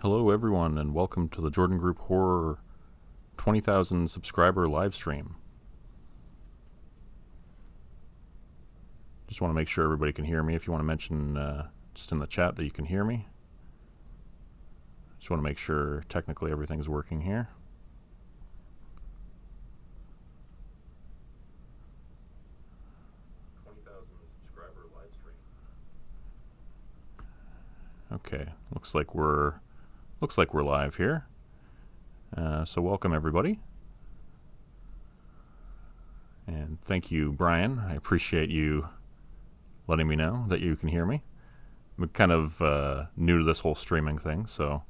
Hello everyone and welcome to the Jordan Group Horror 20,000 subscriber live stream. Just want to make sure everybody can hear me. If you want to mention just in the chat that you can hear me. Just want to make sure technically everything's working here. Okay, looks like we're live here. So welcome everybody. And thank you, Brian. I appreciate you letting me know that you can hear me. I'm kind of new to this whole streaming thing, so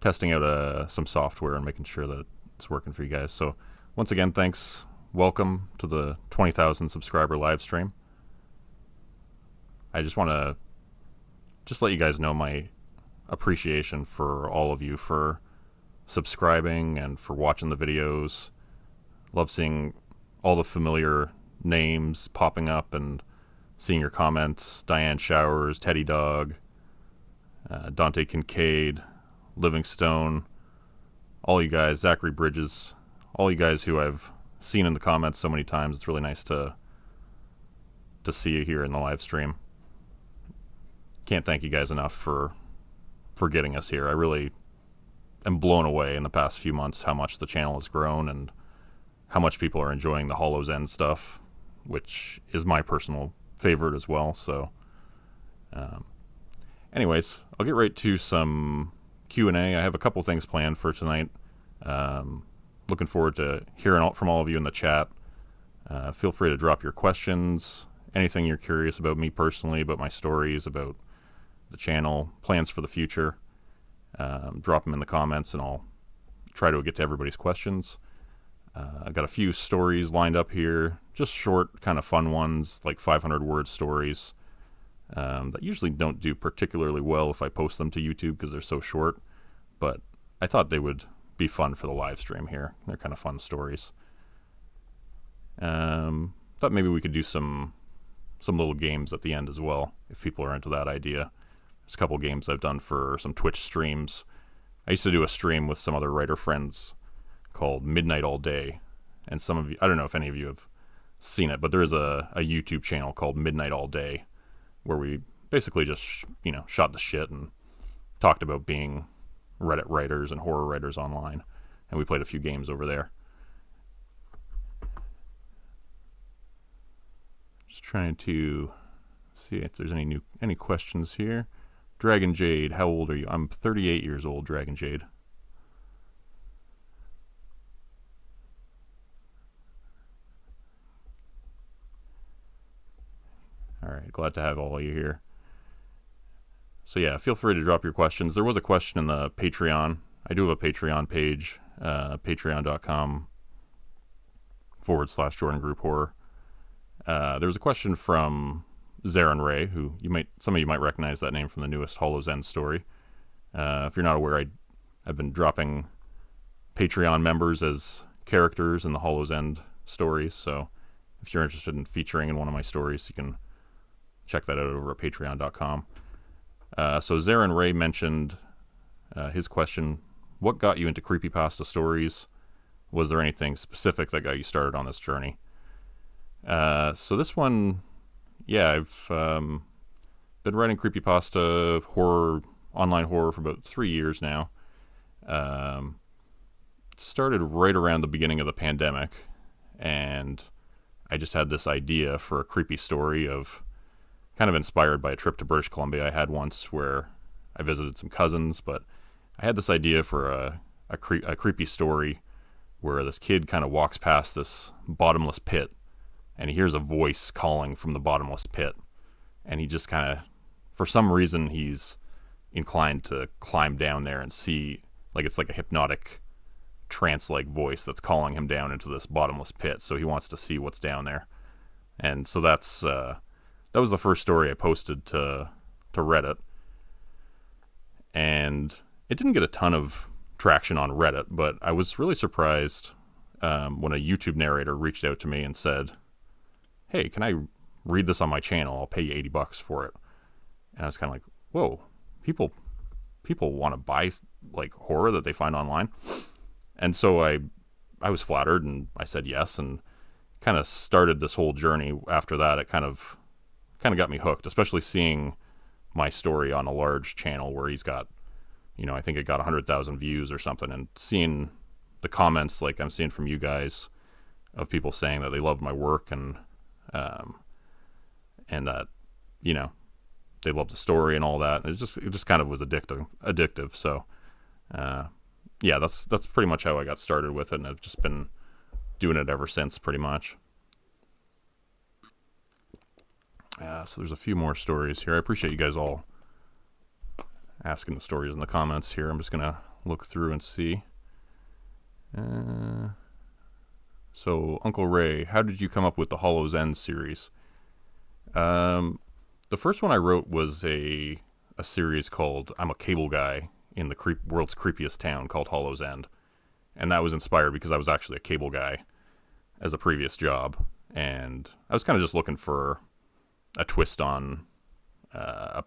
testing out some software and making sure that it's working for you guys. So once again, thanks. Welcome to the 20,000 subscriber live stream. I just want to let you guys know my appreciation for all of you for subscribing and for watching the videos. Love seeing all the familiar names popping up and seeing your comments. Diane Showers, Teddy Dog, Dante Kincaid, Livingstone, all you guys, Zachary Bridges, all you guys who I've seen in the comments so many times. It's really nice to see you here in the live stream. Can't thank you guys enough for getting us here. I really am blown away in the past few months how much the channel has grown and how much people are enjoying the Hollow's End stuff, which is my personal favorite as well. So anyways, I'll get right to some Q&A. I have a couple things planned for tonight. Looking forward to hearing from all of you in the chat. Feel free to drop your questions, anything you're curious about me personally, about my stories, about the channel, plans for the future. Drop them in the comments and I'll try to get to everybody's questions. I've got a few stories lined up here, just short, kind of fun ones, like 500-word stories that usually don't do particularly well if I post them to YouTube because they're so short, but I thought they would be fun for the live stream here. They're kind of fun stories. Thought maybe we could do some little games at the end as well, if people are into that idea. There's a couple games I've done for some Twitch streams. I used to do a stream with some other writer friends called Midnight All Day, and some of you, I don't know if any of you have seen it, but there is a YouTube channel called Midnight All Day where we basically just shot the shit and talked about being Reddit writers and horror writers online, and we played a few games over there. Just trying to see if there's any questions here. Dragon Jade, how old are you? I'm 38 years old, Dragon Jade. All right, glad to have all of you here. So yeah, feel free to drop your questions. There was a question in the Patreon. I do have a Patreon page, patreon.com/Jordan Group Horror. There was a question from Zarin Ray, who some of you might recognize that name from the newest Hollow's End story. If you're not aware, I've been dropping Patreon members as characters in the Hollow's End stories, so if you're interested in featuring in one of my stories, you can check that out over at patreon.com. So Zarin Ray mentioned his question, what got you into creepypasta stories? Was there anything specific that got you started on this journey? So this one, yeah, I've been writing creepypasta online horror for about 3 years now. Started right around the beginning of the pandemic, and I just had this idea for a creepy story kind of inspired by a trip to British Columbia I had once where I visited some cousins, but I had this idea for a creepy story where this kid kind of walks past this bottomless pit and he hears a voice calling from the bottomless pit, and he just kind of, for some reason, he's inclined to climb down there and see, like it's like a hypnotic trance-like voice that's calling him down into this bottomless pit, so he wants to see what's down there. And so that was the first story I posted to Reddit, and it didn't get a ton of traction on Reddit, but I was really surprised when a YouTube narrator reached out to me and said, hey, can I read this on my channel? I'll pay you $80 for it. And I was kind of like, whoa, people people want to buy like horror that they find online. And so I was flattered, and I said yes, and kind of started this whole journey. After that, it kind of got me hooked, especially seeing my story on a large channel where he's got, I think it got 100,000 views or something, and seeing the comments like I'm seeing from you guys of people saying that they loved my work, and that, they loved the story and all that. And it just kind of was addictive. So, yeah, that's pretty much how I got started with it, and I've just been doing it ever since, pretty much. So there's a few more stories here. I appreciate you guys all asking the stories in the comments here. I'm just gonna look through and see. So Uncle Ray, how did you come up with the Hollow's End series? The first one I wrote was a series called I'm a Cable Guy in the world's creepiest town, called Hollow's End. And that was inspired because I was actually a cable guy as a previous job. And I was kind of just looking for a twist on a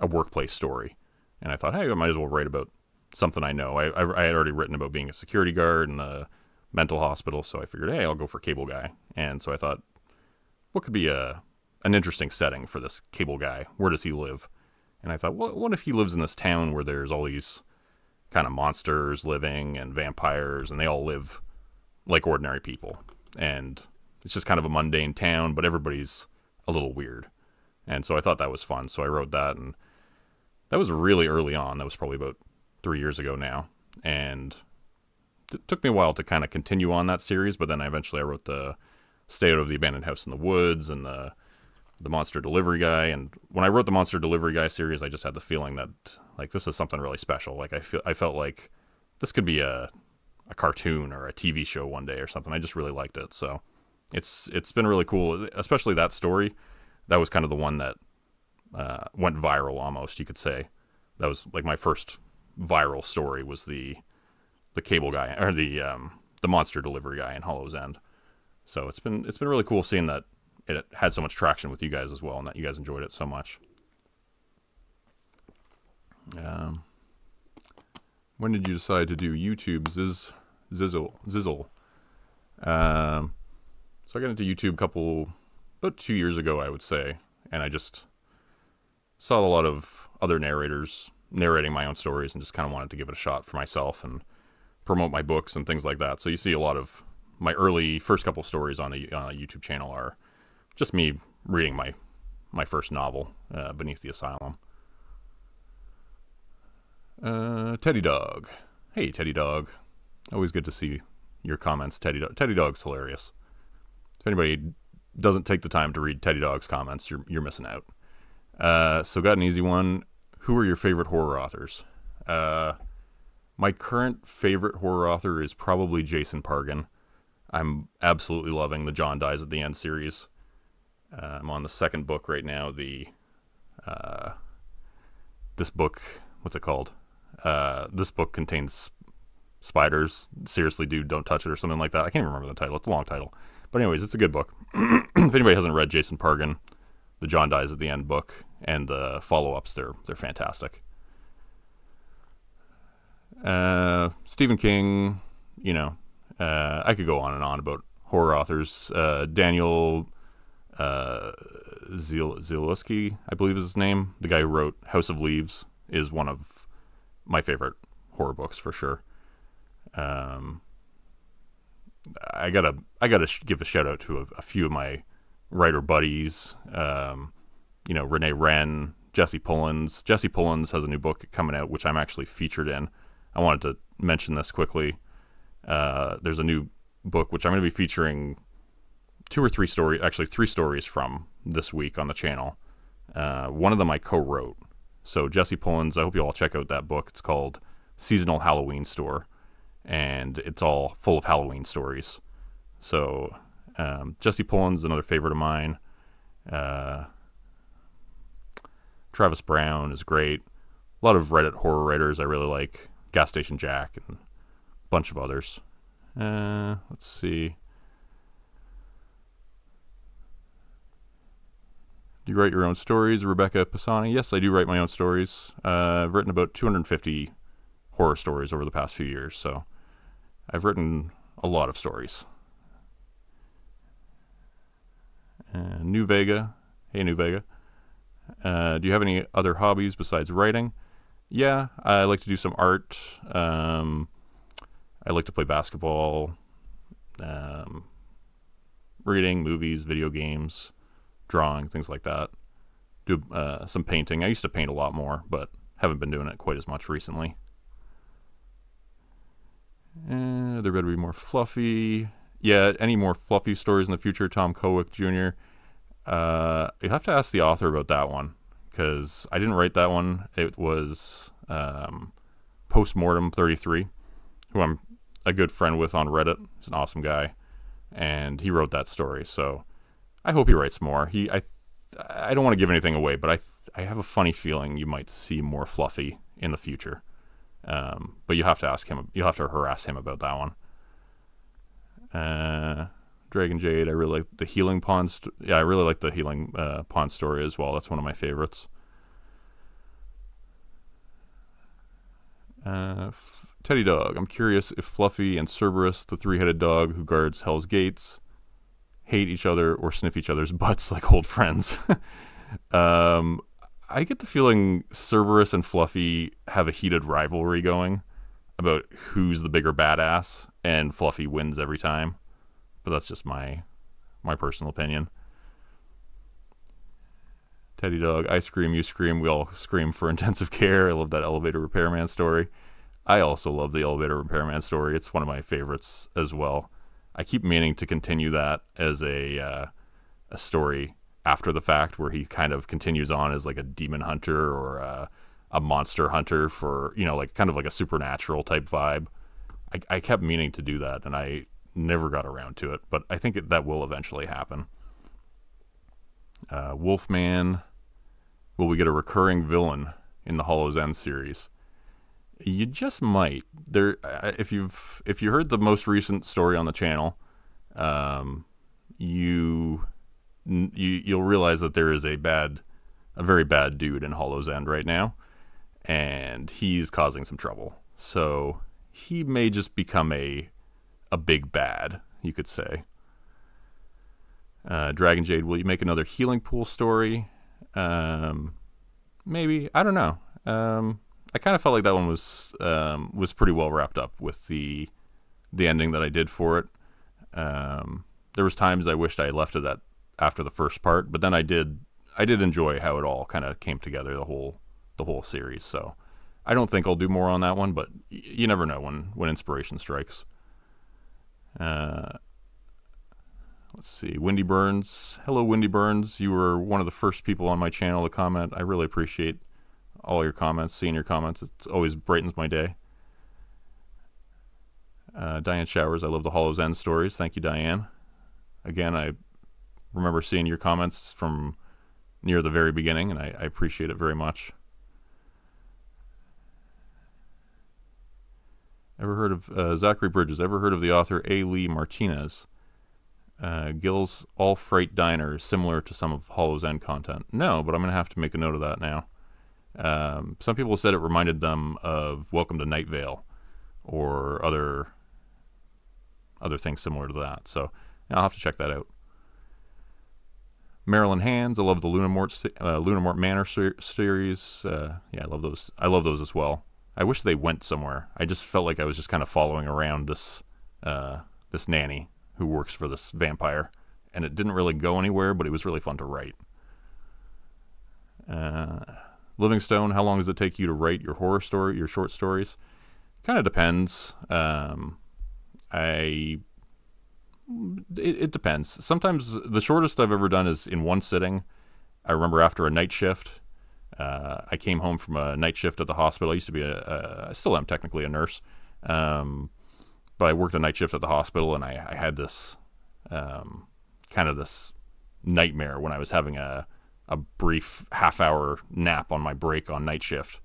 workplace story. And I thought, hey, I might as well write about something I know. I had already written about being a security guard in a mental hospital, so I figured, hey, I'll go for cable guy. And so I thought, what could be an interesting setting for this cable guy? Where does he live? And I thought, what if he lives in this town where there's all these kind of monsters living and vampires, and they all live like ordinary people. And it's just kind of a mundane town, but everybody's a little weird. And so I thought that was fun. So I wrote that, and that was really early on. That was probably about 3 years ago now. And it took me a while to kind of continue on that series, but then eventually I wrote the Stay Out of the Abandoned House in the Woods and the Monster Delivery Guy. And when I wrote the Monster Delivery Guy series, I just had the feeling that, like, this is something really special. Like, I felt like this could be a cartoon or a TV show one day or something. I just really liked it. So it's been really cool, especially that story. That was kind of the one that went viral, almost, you could say. That was like my first viral story, was the cable guy, or the Monster Delivery Guy in Hollow's End. So it's been really cool seeing that it had so much traction with you guys as well, and that you guys enjoyed it so much. When did you decide to do YouTube Zizzle? So I got into YouTube about 2 years ago, I would say, and I just saw a lot of other narrators narrating my own stories, and just kind of wanted to give it a shot for myself and promote my books and things like that. So you see a lot of my first couple stories on a YouTube channel are just me reading my first novel, Beneath the Asylum. Teddy Dog. Hey, Teddy Dog. Always good to see your comments, Teddy Dog. Teddy Dog's hilarious. If anybody doesn't take the time to read Teddy Dog's comments, you're missing out. So got an easy one. Who are your favorite horror authors? My current favorite horror author is probably Jason Pargin. I'm absolutely loving the John Dies at the End series. I'm on the second book right now. This book, what's it called? This book contains spiders. Seriously, dude, don't touch it, or something like that. I can't even remember the title. It's a long title. But anyways, it's a good book. If anybody hasn't read Jason Pargin, the John Dies at the End book, and the follow-ups, they're fantastic. Stephen King, I could go on and on about horror authors. Daniel Zilowski, I believe is his name. The guy who wrote House of Leaves is one of my favorite horror books for sure. I gotta give a shout out to a few of my writer buddies. Renee Wren, Jesse Pullins. Jesse Pullins has a new book coming out, which I'm actually featured in. I wanted to mention this quickly. There's a new book which I'm going to be featuring three stories from this week on the channel. One of them I co-wrote. So Jesse Pullins, I hope you all check out that book. It's called Seasonal Halloween Store, and it's all full of Halloween stories. So Jesse Pullins, another favorite of mine. Travis Brown is great. A lot of Reddit horror writers I really like. Gas Station Jack and a bunch of others. Let's see. Do you write your own stories, Rebecca Pisani? Yes, I do write my own stories. I've written about 250 horror stories over the past few years, so I've written a lot of stories. New Vega. Hey, New Vega. Do you have any other hobbies besides writing? Yeah, I like to do some art. I like to play basketball, reading, movies, video games, drawing, things like that. Do some painting. I used to paint a lot more, but haven't been doing it quite as much recently. There better be more fluffy. Yeah, any more fluffy stories in the future, Tom Kowick Jr.? You have to ask the author about that one, because I didn't write that one. It was Postmortem 33, who I'm a good friend with on Reddit. He's an awesome guy, and he wrote that story. So I hope he writes more. I don't want to give anything away, but I have a funny feeling you might see more fluffy in the future. But you have to ask him. You'll have to harass him about that one. Dragon Jade. I really like the Healing Pond. I really like the Healing Pond story as well. That's one of my favorites. Teddy Dog. I'm curious if Fluffy and Cerberus, the three-headed dog who guards Hell's Gates, hate each other or sniff each other's butts like old friends. I get the feeling Cerberus and Fluffy have a heated rivalry going about who's the bigger badass, and Fluffy wins every time. But that's just my personal opinion. Teddy Dog, I scream, you scream, we all scream for intensive care. I love that elevator repairman story. I also love the elevator repairman story. It's one of my favorites as well. I keep meaning to continue that as a story after the fact, where he kind of continues on as like a demon hunter or a monster hunter for, like kind of like a supernatural type vibe. I kept meaning to do that, and I never got around to it, but I think that will eventually happen. Wolfman, will we get a recurring villain in the Hollow's End series? You just might. There, if you heard the most recent story on the channel, you'll realize that there is a very bad dude in Hollow's End right now, and he's causing some trouble. So he may just become a big bad, you could say. Dragon Jade, will you make another healing pool story? Maybe. I don't know. I kind of felt like that one was pretty well wrapped up with the ending that I did for it. There was times I wished I had left it at after the first part, but then I did enjoy how it all kind of came together, the whole series. So I don't think I'll do more on that one, but you never know when inspiration strikes. Let's see, Windy Burns. Hello, Windy Burns. You were one of the first people on my channel to comment. I really appreciate all your comments, seeing your comments. It always brightens my day. Diane Showers, I love the Hollow's End stories. Thank you, Diane. Again, I remember seeing your comments from near the very beginning, and I appreciate it very much. Ever heard of Zachary Bridges? Ever heard of the author A. Lee Martinez? Gil's All Fright Diner is similar to some of Hollow's End content. No, but I'm going to have to make a note of that now. Some people said it reminded them of Welcome to Night Vale or other things similar to that. So I'll have to check that out. Marilyn Hands, I love the Lunamort Manor series. Yeah, I love those. I love those as well. I wish they went somewhere. I just felt like I was just kind of following around this nanny who works for this vampire, and it didn't really go anywhere, but it was really fun to write. Livingstone, how long does it take you to write your short stories? Kind of depends. It depends. Sometimes the shortest I've ever done is in one sitting. I remember after a night shift, I came home from a night shift at the hospital. I used to be I still am technically a nurse, but I worked a night shift at the hospital, and I had this kind of this nightmare when I was having a brief half-hour nap on my break on night shift,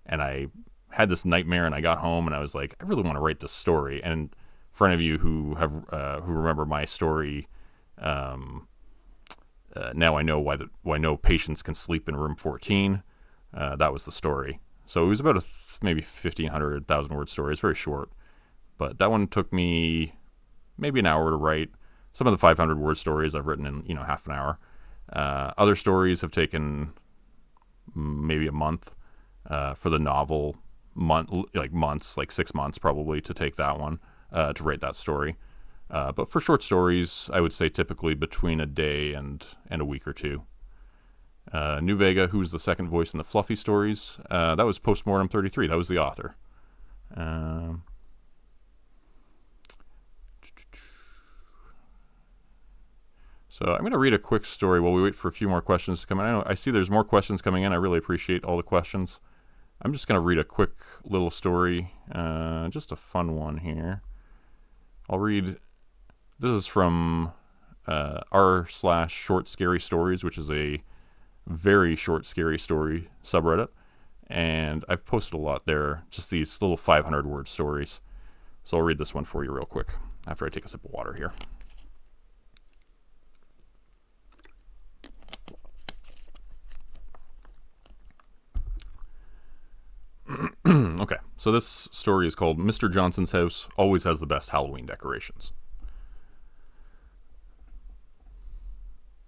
and I had this nightmare, and I got home, and I was like, I really want to write this story. And for any of you who remember my story, Now I know why no patients can sleep in room 14. That was the story. So it was about maybe 1,500, 1,000 word story. It's very short. But that one took me maybe an hour to write. Some of the 500 word stories I've written in, half an hour. Other stories have taken maybe a month. For the novel, months, like 6 months probably to take that one, to write that story. But for short stories, I would say typically between a day and a week or two. New Vega, who's the second voice in the Fluffy stories, that was Postmortem 33. That was the author. So I'm going to read a quick story while we wait for a few more questions to come in. I see there's more questions coming in. I really appreciate all the questions. I'm just going to read a quick little story, just a fun one here. I'll read, this is from r/short scary stories, which is a very short scary story subreddit. And I've posted a lot there, just these little 500 word stories. So I'll read this one for you real quick after I take a sip of water here. Okay, so this story is called Mr. Johnson's House Always Has the Best Halloween Decorations.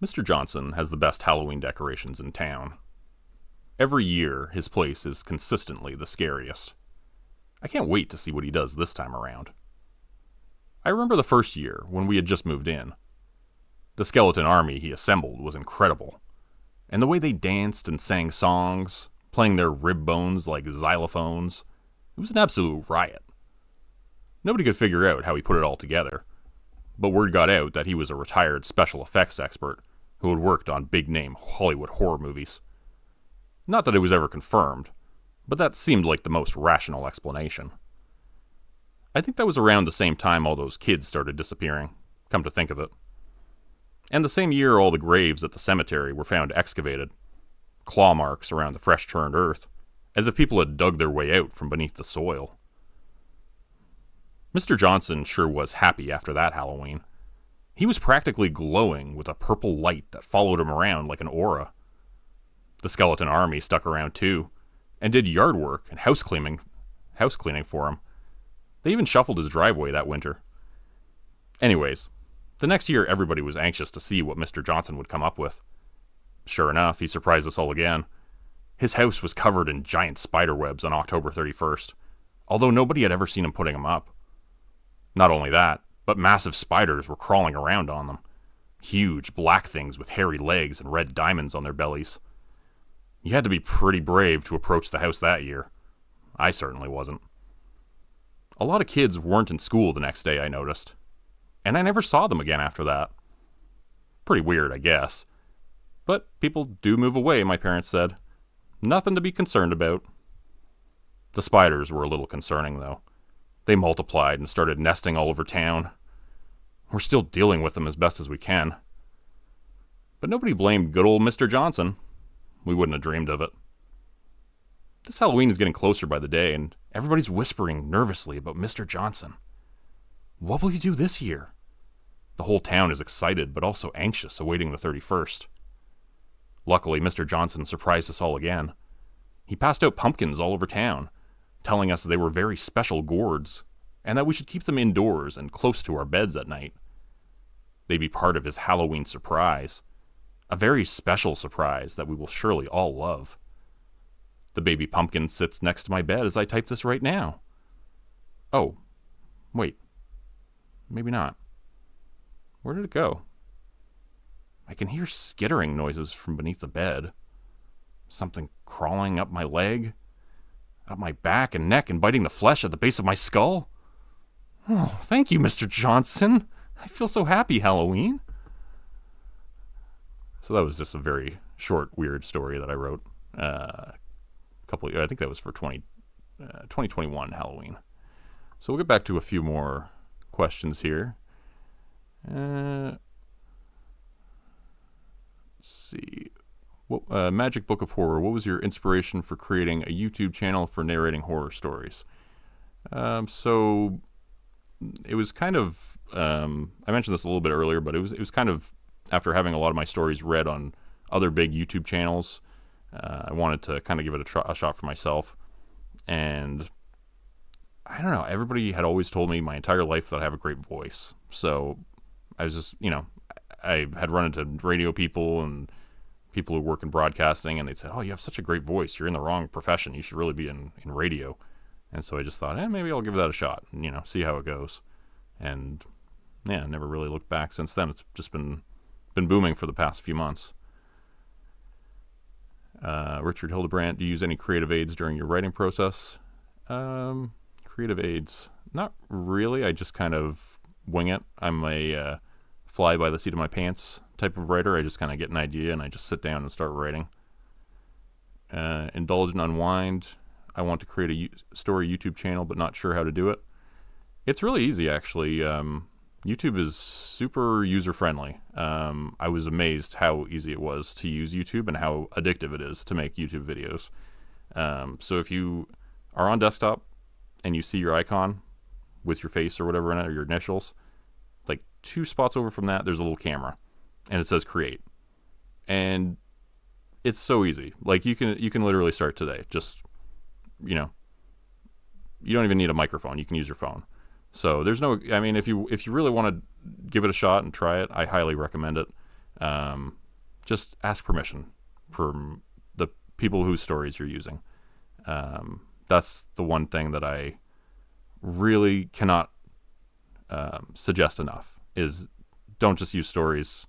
Mr. Johnson has the best Halloween decorations in town. Every year, his place is consistently the scariest. I can't wait to see what he does this time around. I remember the first year, when we had just moved in. The skeleton army he assembled was incredible, and the way they danced and sang songs, playing their rib bones like xylophones, it was an absolute riot. Nobody could figure out how he put it all together, but word got out that he was a retired special effects expert who had worked on big-name Hollywood horror movies. Not that it was ever confirmed, but that seemed like the most rational explanation. I think that was around the same time all those kids started disappearing, come to think of it. And the same year all the graves at the cemetery were found excavated, claw marks around the fresh-turned earth, as if people had dug their way out from beneath the soil. Mr. Johnson sure was happy after that Halloween. He was practically glowing with a purple light that followed him around like an aura. The skeleton army stuck around too, and did yard work and house cleaning for him. They even shuffled his driveway that winter. Anyways, the next year everybody was anxious to see what Mr. Johnson would come up with. Sure enough, he surprised us all again. His house was covered in giant spider webs on October 31st, although nobody had ever seen him putting them up. Not only that, but massive spiders were crawling around on them. Huge black things with hairy legs and red diamonds on their bellies. You had to be pretty brave to approach the house that year. I certainly wasn't. A lot of kids weren't in school the next day, I noticed. And I never saw them again after that. Pretty weird, I guess. But people do move away, my parents said. Nothing to be concerned about. The spiders were a little concerning, though. They multiplied and started nesting all over town. We're still dealing with them as best as we can. But nobody blamed good old Mr. Johnson. We wouldn't have dreamed of it. This Halloween is getting closer by the day, and everybody's whispering nervously about Mr. Johnson. What will he do this year? The whole town is excited, but also anxious, awaiting the 31st. Luckily, Mr. Johnson surprised us all again. He passed out pumpkins all over town, telling us they were very special gourds, and that we should keep them indoors and close to our beds at night. They'd be part of his Halloween surprise, a very special surprise that we will surely all love. The baby pumpkin sits next to my bed as I type this right now. Oh, wait. Maybe not. Where did it go? I can hear skittering noises from beneath the bed. Something crawling up my leg, up my back and neck and biting the flesh at the base of my skull. Oh, thank you, Mr. Johnson. I feel so happy, Halloween. So that was just a very short, weird story that I wrote. I think that was for 2021 Halloween. So we'll get back to a few more questions here. Let's see. Magic Book of Horror. What was your inspiration for creating a YouTube channel for narrating horror stories? So it was kind of. I mentioned this a little bit earlier, but it was kind of after having a lot of my stories read on other big YouTube channels, I wanted to kind of give it a shot for myself. And I don't know, everybody had always told me my entire life that I have a great voice. So I was just, I had run into radio people and people who work in broadcasting, and they'd say, "Oh, you have such a great voice. You're in the wrong profession. You should really be in radio." And so I just thought, maybe I'll give that a shot and, see how it goes. And yeah, never really looked back since then. It's just been booming for the past few months. Richard Hildebrandt, do you use any creative aids during your writing process? Creative aids, not really. I just kind of wing it. I'm a fly by the seat of my pants type of writer. I just kind of get an idea and I just sit down and start writing. Indulge and unwind. I want to create a story YouTube channel, but not sure how to do it. It's really easy, actually. YouTube is super user-friendly. I was amazed how easy it was to use YouTube and how addictive it is to make YouTube videos. So if you are on desktop and you see your icon with your face or whatever in it, or your initials, like 2 spots over from that, there's a little camera, and it says create. And it's so easy. Like you can literally start today. Just, you don't even need a microphone. You can use your phone. So there's no, if you really want to give it a shot and try it, I highly recommend it. Just ask permission from the people whose stories you're using. That's the one thing that I really cannot suggest enough, is don't just use stories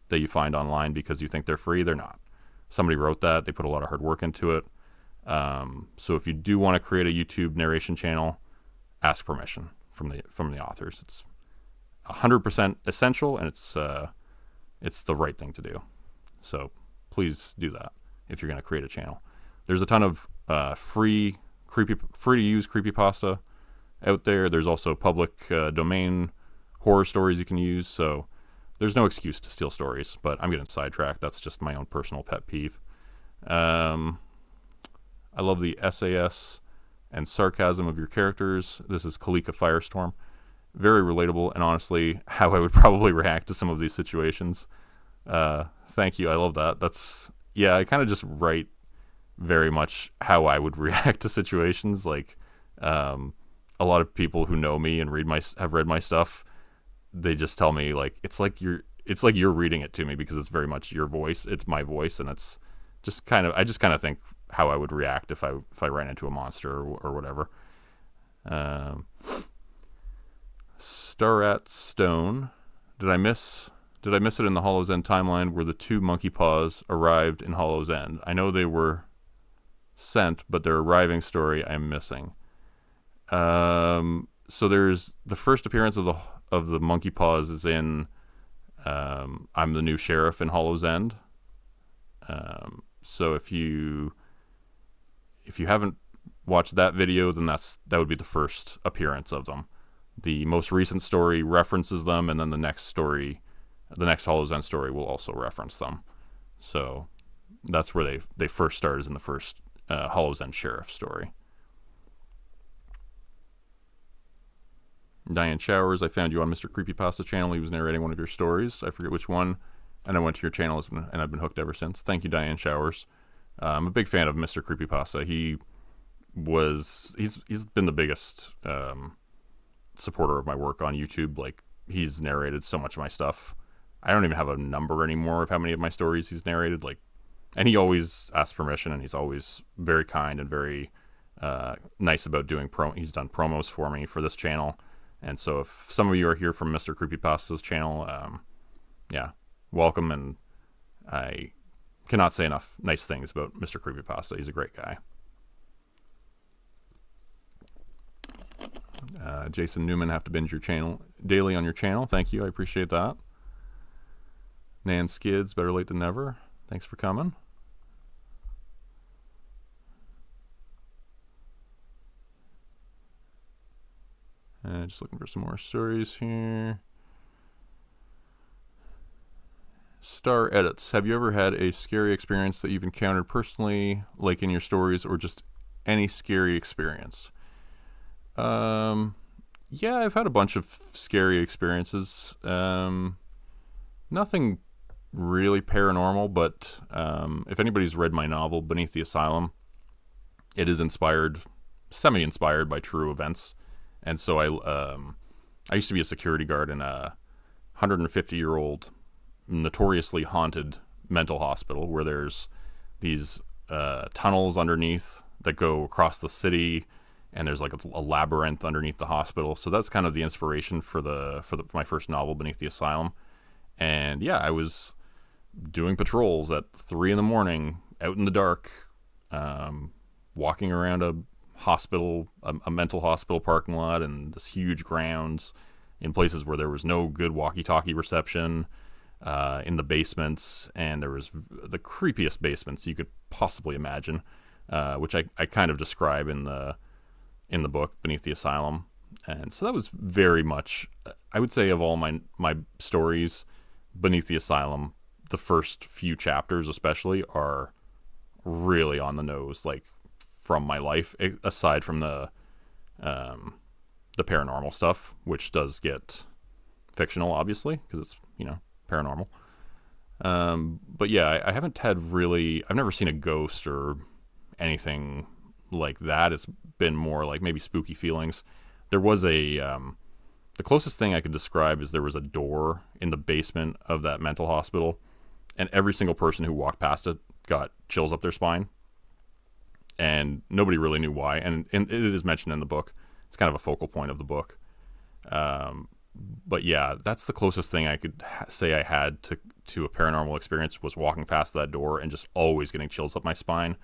that you find online because you think they're free. They're not. Somebody wrote that. They put a lot of hard work into it. So if you do want to create a YouTube narration channel, ask permission from the authors. It's 100% essential, and it's the right thing to do. So please do that if you're going to create a channel. There's a ton of free to use creepypasta out there. There's also public domain horror stories you can use. So there's no excuse to steal stories. But I'm getting sidetracked. That's just my own personal pet peeve. I love the SAS and sarcasm of your characters. This is Kalika Firestorm. Very relatable, and honestly, how I would probably react to some of these situations. Thank you. I love that. I kind of just write very much how I would react to situations. Like, a lot of people who know me and have read my stuff, they just tell me, like, it's like you're reading it to me, because it's very much your voice. It's my voice, and it's just I just kind of think how I would react if I ran into a monster or whatever. Starat Stone, did I miss it in the Hollow's End timeline where the 2 monkey paws arrived in Hollow's End? I know they were sent, but their arriving story I'm missing. So there's the first appearance of the monkey paws is in I'm the New Sheriff in Hollow's End. So if you haven't watched that video, then that would be the first appearance of them. The most recent story references them, and then the next Hollow's End story will also reference them. So that's where they first start, is in the first Hollow's End Sheriff story. Diane Showers, I found you on Mr. Creepypasta channel. He was narrating one of your stories. I forget which one. And I went to your channel, and I've been hooked ever since. Thank you, Diane Showers. I'm a big fan of Mr. Creepypasta. He's been the biggest supporter of my work on YouTube. Like, he's narrated so much of my stuff. I don't even have a number anymore of how many of my stories he's narrated. Like, and he always asks permission, and he's always very kind and very nice about doing he's done promos for me for this channel. And so if some of you are here from Mr. Creepypasta's channel, welcome, and I cannot say enough nice things about Mr. Creepypasta. He's a great guy. Jason Newman, have to binge your channel daily on your channel. Thank you. I appreciate that. Nan Skids, better late than never. Thanks for coming. Just looking for some more stories here. Star Edits. Have you ever had a scary experience that you've encountered personally, like in your stories, or just any scary experience? Yeah, I've had a bunch of scary experiences. Nothing really paranormal, but if anybody's read my novel, Beneath the Asylum, it is semi-inspired by true events. And so I used to be a security guard in a 150-year-old, notoriously haunted mental hospital where there's these tunnels underneath that go across the city, and there's like a labyrinth underneath the hospital. So that's kind of the inspiration for my first novel, Beneath the Asylum. And yeah, I was doing patrols at 3 a.m. out in the dark, walking around a hospital, a mental hospital parking lot, and this huge grounds in places where there was no good walkie-talkie reception, in the basements, and there was the creepiest basements you could possibly imagine, which I kind of describe in the book Beneath the Asylum. And so that was very much, I would say, of all my stories, Beneath the Asylum, the first few chapters especially are really on the nose, like from my life, aside from the paranormal stuff, which does get fictional, obviously, because it's, paranormal. But yeah, I haven't had really, I've never seen a ghost or anything like that. It's been more like maybe spooky feelings. There was the closest thing I could describe is there was a door in the basement of that mental hospital, and every single person who walked past it got chills up their spine, and nobody really knew why. And it is mentioned in the book. It's kind of a focal point of the book. But yeah, that's the closest thing I could say I had to a paranormal experience, was walking past that door and just always getting chills up my spine.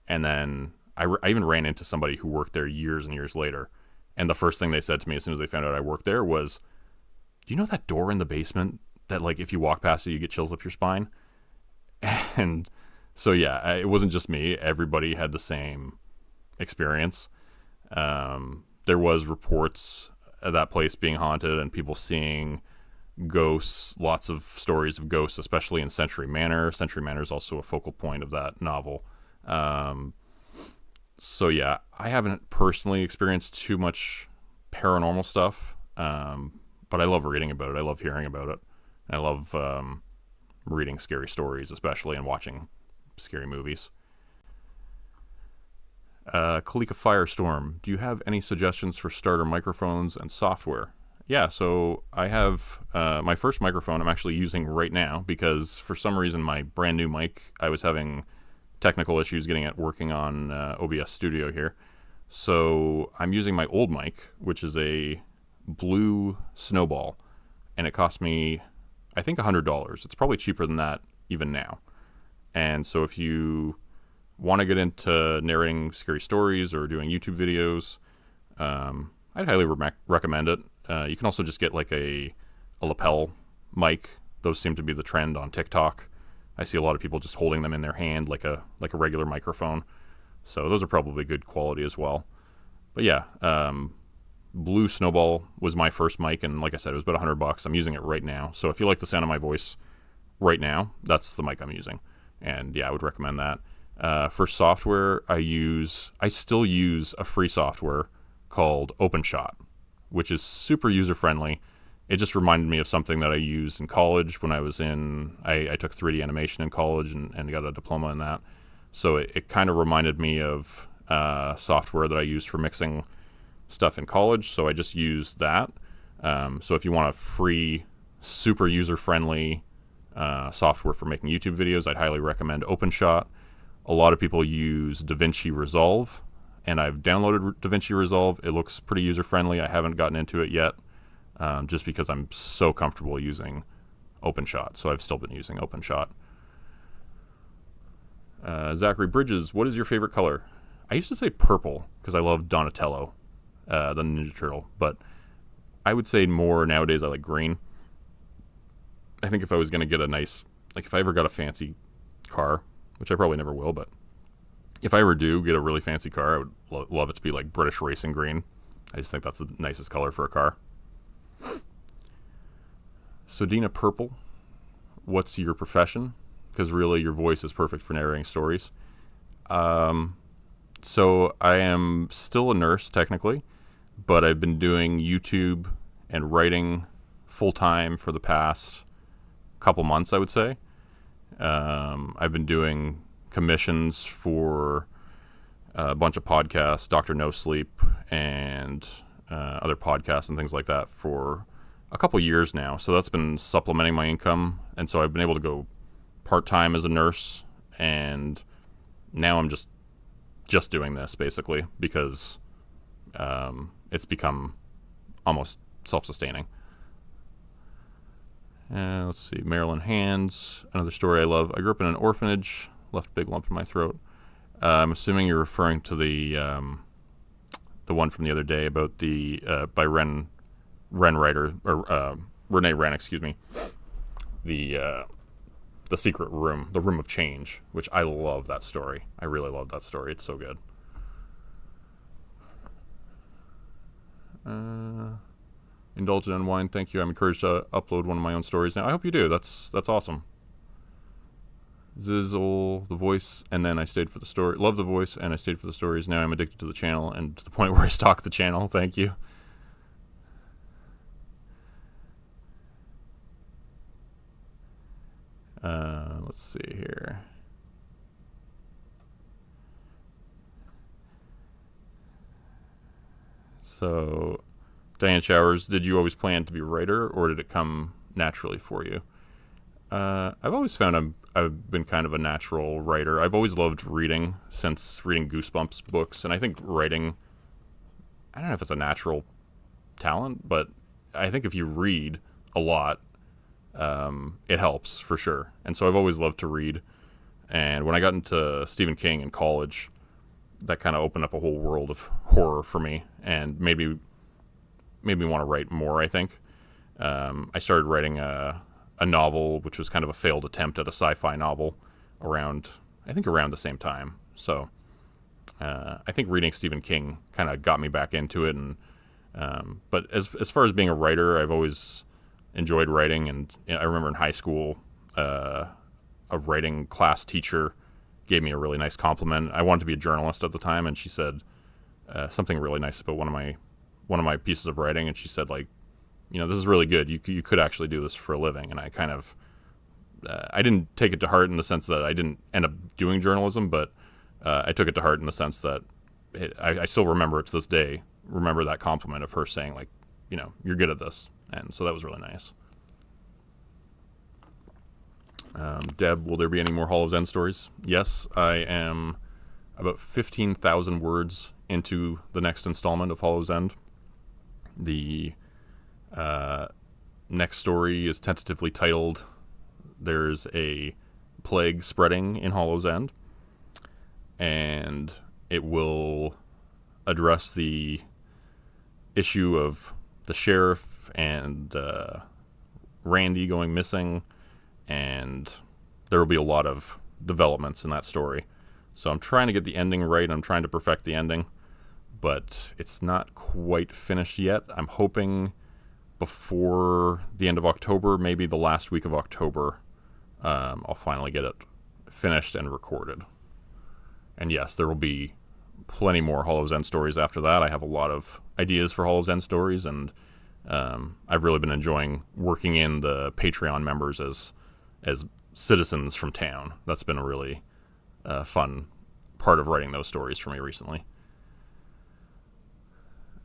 And then I even ran into somebody who worked there years and years later. And the first thing they said to me as soon as they found out I worked there was, "Do you know that door in the basement that, like, if you walk past it, you get chills up your spine?" And so yeah, it wasn't just me. Everybody had the same experience. There was reports of that place being haunted and people seeing ghosts, lots of stories of ghosts, especially in Century Manor. Century Manor is also a focal point of that novel. So yeah, I haven't personally experienced too much paranormal stuff, but I love reading about it. I love hearing about it. I love reading scary stories, especially, and watching scary movies. Kalika Firestorm, do you have any suggestions for starter microphones and software? Yeah, so I have my first microphone I'm actually using right now, because for some reason my brand new mic, I was having technical issues getting it working on OBS Studio here. So I'm using my old mic, which is a Blue Snowball, and it cost me, I think, $100. It's probably cheaper than that even now. And so if you want to get into narrating scary stories or doing YouTube videos, I'd highly recommend it. You can also just get like a lapel mic. Those seem to be the trend on TikTok. I see a lot of people just holding them in their hand like a regular microphone. So those are probably good quality as well. But yeah, Blue Snowball was my first mic, and like I said, it was about $100. I'm using it right now. So if you like the sound of my voice right now, that's the mic I'm using. And yeah, I would recommend that. For software, I still use a free software called OpenShot, which is super user-friendly. It just reminded me of something that I used in college when I was I took 3D animation in college and got a diploma in that. So it kind of reminded me of software that I used for mixing stuff in college. So I just used that. So if you want a free, super user-friendly software for making YouTube videos, I'd highly recommend OpenShot. A lot of people use DaVinci Resolve, and I've downloaded DaVinci Resolve. It looks pretty user-friendly. I haven't gotten into it yet, just because I'm so comfortable using OpenShot. So I've still been using OpenShot. Zachary Bridges, what is your favorite color? I used to say purple because I love Donatello, the Ninja Turtle, but I would say more nowadays I like green. I think if I was going to get if I ever got a fancy car, which I probably never will, but if I ever do get a really fancy car, I would love it to be like British racing green. I just think that's the nicest color for a car. Sodina Purple, what's your profession? Because really your voice is perfect for narrating stories. So I am still a nurse technically, but I've been doing YouTube and writing full-time for the past couple months, I would say. I've been doing commissions for a bunch of podcasts, Dr. No Sleep, and other podcasts and things like that for a couple years now. So that's been supplementing my income. And so I've been able to go part-time as a nurse, and now I'm just doing this basically because it's become almost self-sustaining. Let's see, Marilyn Hands, another story I love. I grew up in an orphanage, left a big lump in my throat. I'm assuming you're referring to the one from the other day about the by Renee Wren, excuse me. The Secret Room, the Room of Change, which I love that story. I really love that story. It's so good. Indulge and Unwind, thank you. I'm encouraged to upload one of my own stories now. I hope you do. That's awesome. Zizzle, the voice, and then I stayed for the story. Love the voice, and I stayed for the stories. Now I'm addicted to the channel, and to the point where I stalk the channel. Thank you. Let's see here. So, Diane Showers, did you always plan to be a writer, or did it come naturally for you? I've always found I've been kind of a natural writer. I've always loved reading, since reading Goosebumps books, and I think writing, I don't know if it's a natural talent, but I think if you read a lot, it helps for sure. And so I've always loved to read. And when I got into Stephen King in college, that kind of opened up a whole world of horror for me and made me want to write more, I think. I started writing a novel, which was kind of a failed attempt at a sci-fi novel around the same time. So I think reading Stephen King kind of got me back into it. And but as far as being a writer, I've always enjoyed writing. And I remember in high school, a writing class teacher gave me a really nice compliment. I wanted to be a journalist at the time, and she said something really nice about one of my pieces of writing, and she said, like, you know, this is really good. You could actually do this for a living. And I kind of I didn't take it to heart in the sense that I didn't end up doing journalism, but I took it to heart in the sense that I still remember it to this day. Remember that compliment of her saying, like, you know, you're good at this, and so that was really nice. Deb, will there be any more Hollow's End stories? Yes, I am about 15,000 words into the next installment of Hollow's End. The next story is tentatively titled There's a Plague Spreading in Hollow's End, and it will address the issue of the sheriff and Randy going missing, and there will be a lot of developments in that story. So I'm trying to get the ending right. I'm trying to perfect the ending, but it's not quite finished yet. I'm hoping before the end of October, maybe the last week of October, I'll finally get it finished and recorded. And yes, there will be plenty more Hollow's End stories after that. I have a lot of ideas for Hollow's End stories, and I've really been enjoying working in the Patreon members as citizens from town. That's been a really fun part of writing those stories for me recently.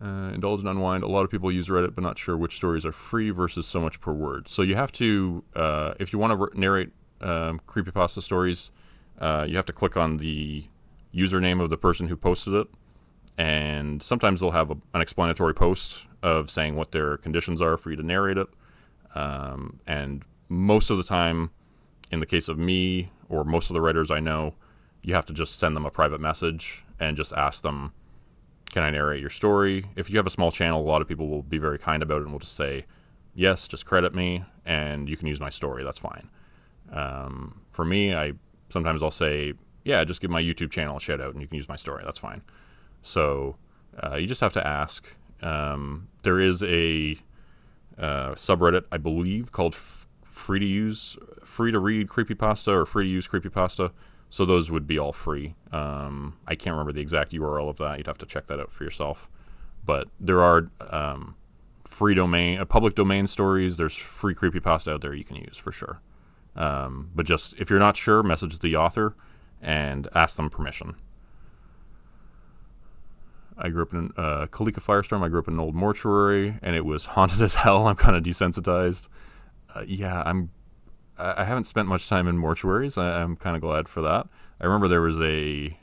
Indulge and Unwind. A lot of people use Reddit, but not sure which stories are free versus so much per word. So you have to, if you want to narrate creepypasta stories, you have to click on the username of the person who posted it, and sometimes they'll have an explanatory post of saying what their conditions are for you to narrate it. And most of the time, in the case of me or most of the writers I know, you have to just send them a private message and just ask them, can I narrate your story? If you have a small channel, a lot of people will be very kind about it and will just say, yes, just credit me and you can use my story. That's fine. For me, sometimes I'll say, yeah, just give my YouTube channel a shout out and you can use my story. That's fine. So you just have to ask. There is a subreddit, I believe, called free to read creepypasta or free to use creepypasta. So those would be all free. I can't remember the exact URL of that. You'd have to check that out for yourself. But there are free domain, public domain stories. There's free creepypasta out there you can use for sure. But just if you're not sure, message the author and ask them permission. I grew up in Kalika Firestorm. I grew up in an old mortuary, and it was haunted as hell. I'm kind of desensitized. I haven't spent much time in mortuaries. I'm kind of glad for that. I remember there was a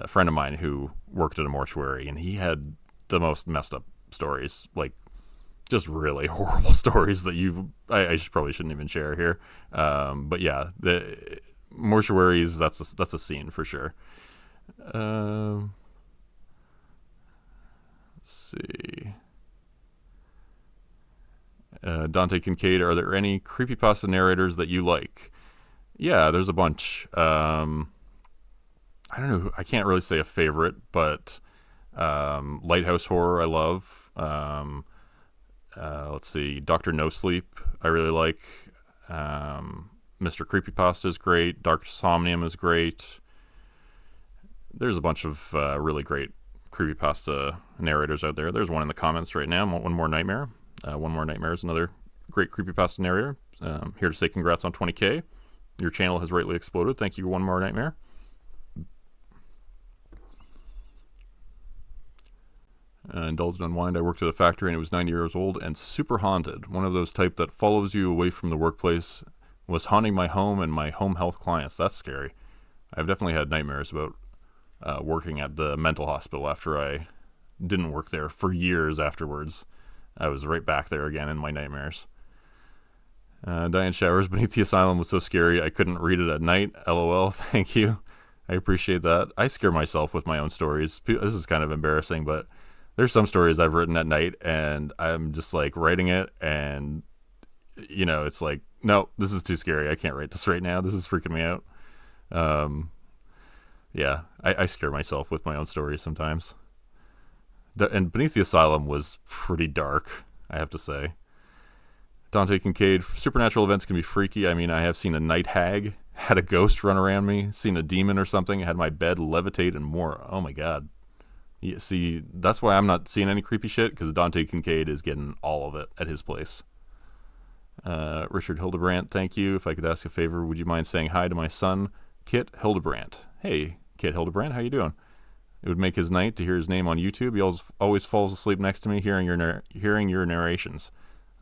friend of mine who worked at a mortuary, and he had the most messed up stories, like just really horrible stories that I probably shouldn't even share here. But yeah, the mortuaries, that's a scene for sure. Let's see. Dante Kincaid, are there any creepypasta narrators that you like? Yeah, there's a bunch. I don't know. I can't really say a favorite, but Lighthouse Horror I love. Let's see. Dr. No Sleep I really like. Mr. Creepypasta is great. Dark Somnium is great. There's a bunch of really great creepypasta narrators out there. There's one in the comments right now. One More Nightmare. One More Nightmare is another great creepypasta narrator. Here to say congrats on 20K. Your channel has rightly exploded. Thank you, One More Nightmare. Indulged Unwind. I worked at a factory and it was 90 years old and super haunted. One of those type that follows you away from the workplace. Was haunting my home and my home health clients. That's scary. I've definitely had nightmares about working at the mental hospital after I didn't work there for years afterwards. I was right back there again in my nightmares. Diane Showers, Beneath the Asylum was so scary I couldn't read it at night. LOL, thank you. I appreciate that. I scare myself with my own stories. This is kind of embarrassing, but there's some stories I've written at night and I'm just like writing it and, you know, it's like, no, this is too scary. I can't write this right now. This is freaking me out. Yeah, I scare myself with my own stories sometimes. And Beneath the Asylum was pretty dark, I have to say. Dante Kincaid, supernatural events can be freaky. I mean, I have seen a night hag, had a ghost run around me, seen a demon or something, had my bed levitate and more. Oh my god. Yeah, see, that's why I'm not seeing any creepy shit, because Dante Kincaid is getting all of it at his place. Richard Hildebrandt, thank you. If I could ask a favor, would you mind saying hi to my son, Kit Hildebrandt? Hey, Kit Hildebrandt, how you doing? It would make his night to hear his name on YouTube. He always falls asleep next to me hearing your narrations.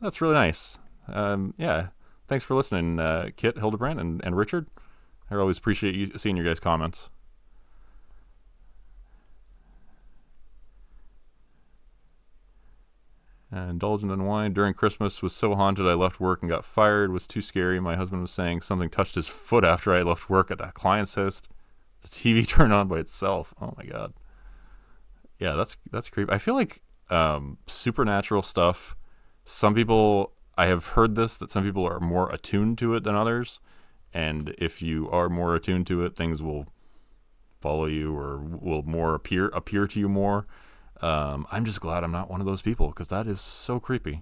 That's really nice. Yeah, thanks for listening, Kit Hildebrandt and Richard. I always appreciate seeing your guys' comments. Indulge and Unwind. During Christmas was so haunted I left work and got fired. Was too scary. My husband was saying something touched his foot after I left work at that client's house. The TV turned on by itself. Oh my god. Yeah, that's creepy. I feel like supernatural stuff. Some people, I have heard this, that some people are more attuned to it than others, and if you are more attuned to it, things will follow you or will more appear to you more. I'm just glad I'm not one of those people, because that is so creepy.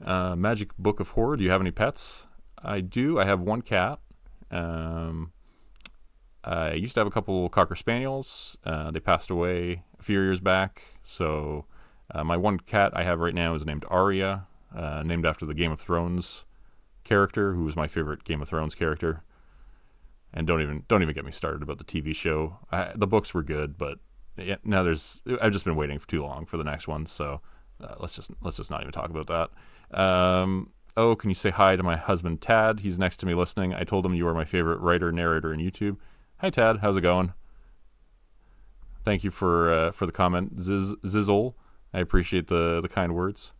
Magic Book of Horror. Do you have any pets? I do. I have one cat. I used to have a couple Cocker Spaniels. They passed away a few years back. So my one cat I have right now is named Arya, named after the Game of Thrones character, who was my favorite Game of Thrones character. And don't even get me started about the TV show. The books were good, but yeah, now I've just been waiting for too long for the next one, so let's just not even talk about that. Can you say hi to my husband Tad? He's next to me listening. I told him you are my favorite writer narrator in YouTube. Hi Tad, how's it going? Thank you for the comment, Zizzle. I appreciate the kind words.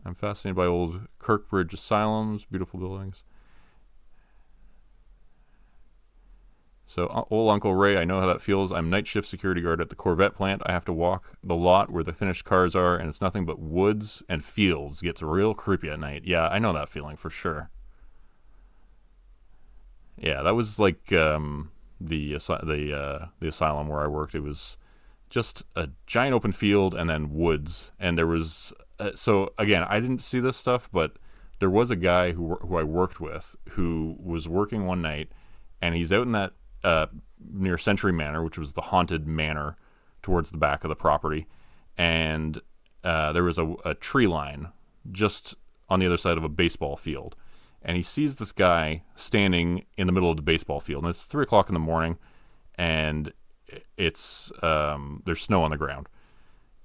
I'm fascinated by old Kirkbridge asylums, beautiful buildings. So, old Uncle Ray, I know how that feels. I'm night shift security guard at the Corvette plant. I have to walk the lot where the finished cars are, and it's nothing but woods and fields. Gets real creepy at night. Yeah, I know that feeling for sure. Yeah, that was like the asylum where I worked. It was just a giant open field and then woods, and there was. So again, I didn't see this stuff, but there was a guy who I worked with who was working one night, and he's out in that near Century Manor, which was the haunted manor towards the back of the property. And there was a tree line just on the other side of a baseball field. And he sees this guy standing in the middle of the baseball field. And it's 3 o'clock in the morning, and it's there's snow on the ground.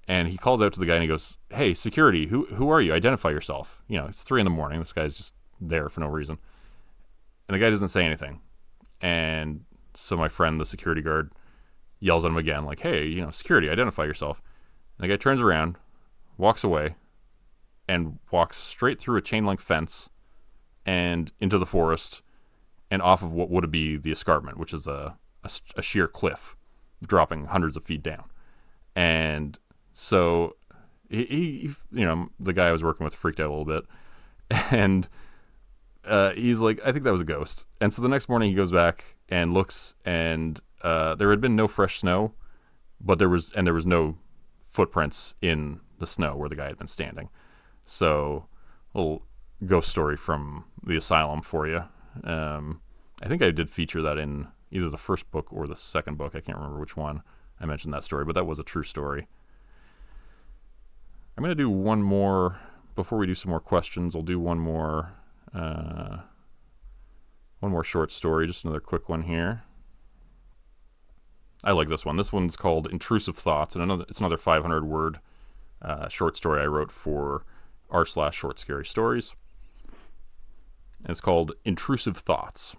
And he calls out to the guy and he goes, "Hey, security, who are you? Identify yourself." You know, it's 3 in the morning. This guy's just there for no reason. And the guy doesn't say anything. And so my friend, the security guard, yells at him again, like, "Hey, you know, security, identify yourself." And the guy turns around, walks away, and walks straight through a chain link fence and into the forest and off of what would be the escarpment, which is a sheer cliff dropping hundreds of feet down. And so he, you know, the guy I was working with freaked out a little bit, and he's like, "I think that was a ghost." And so the next morning he goes back and looks, and there had been no fresh snow, but there was no footprints in the snow where the guy had been standing. So a little ghost story from the asylum for you. I think I did feature that in either the first book or the second book. I can't remember which one I mentioned that story, but that was a true story. I'm going to do one more, before we do some more questions, I'll do one more short story, just another quick one here. I like this one. This one's called Intrusive Thoughts, and it's another 500-word short story I wrote for r/short scary stories. And it's called Intrusive Thoughts.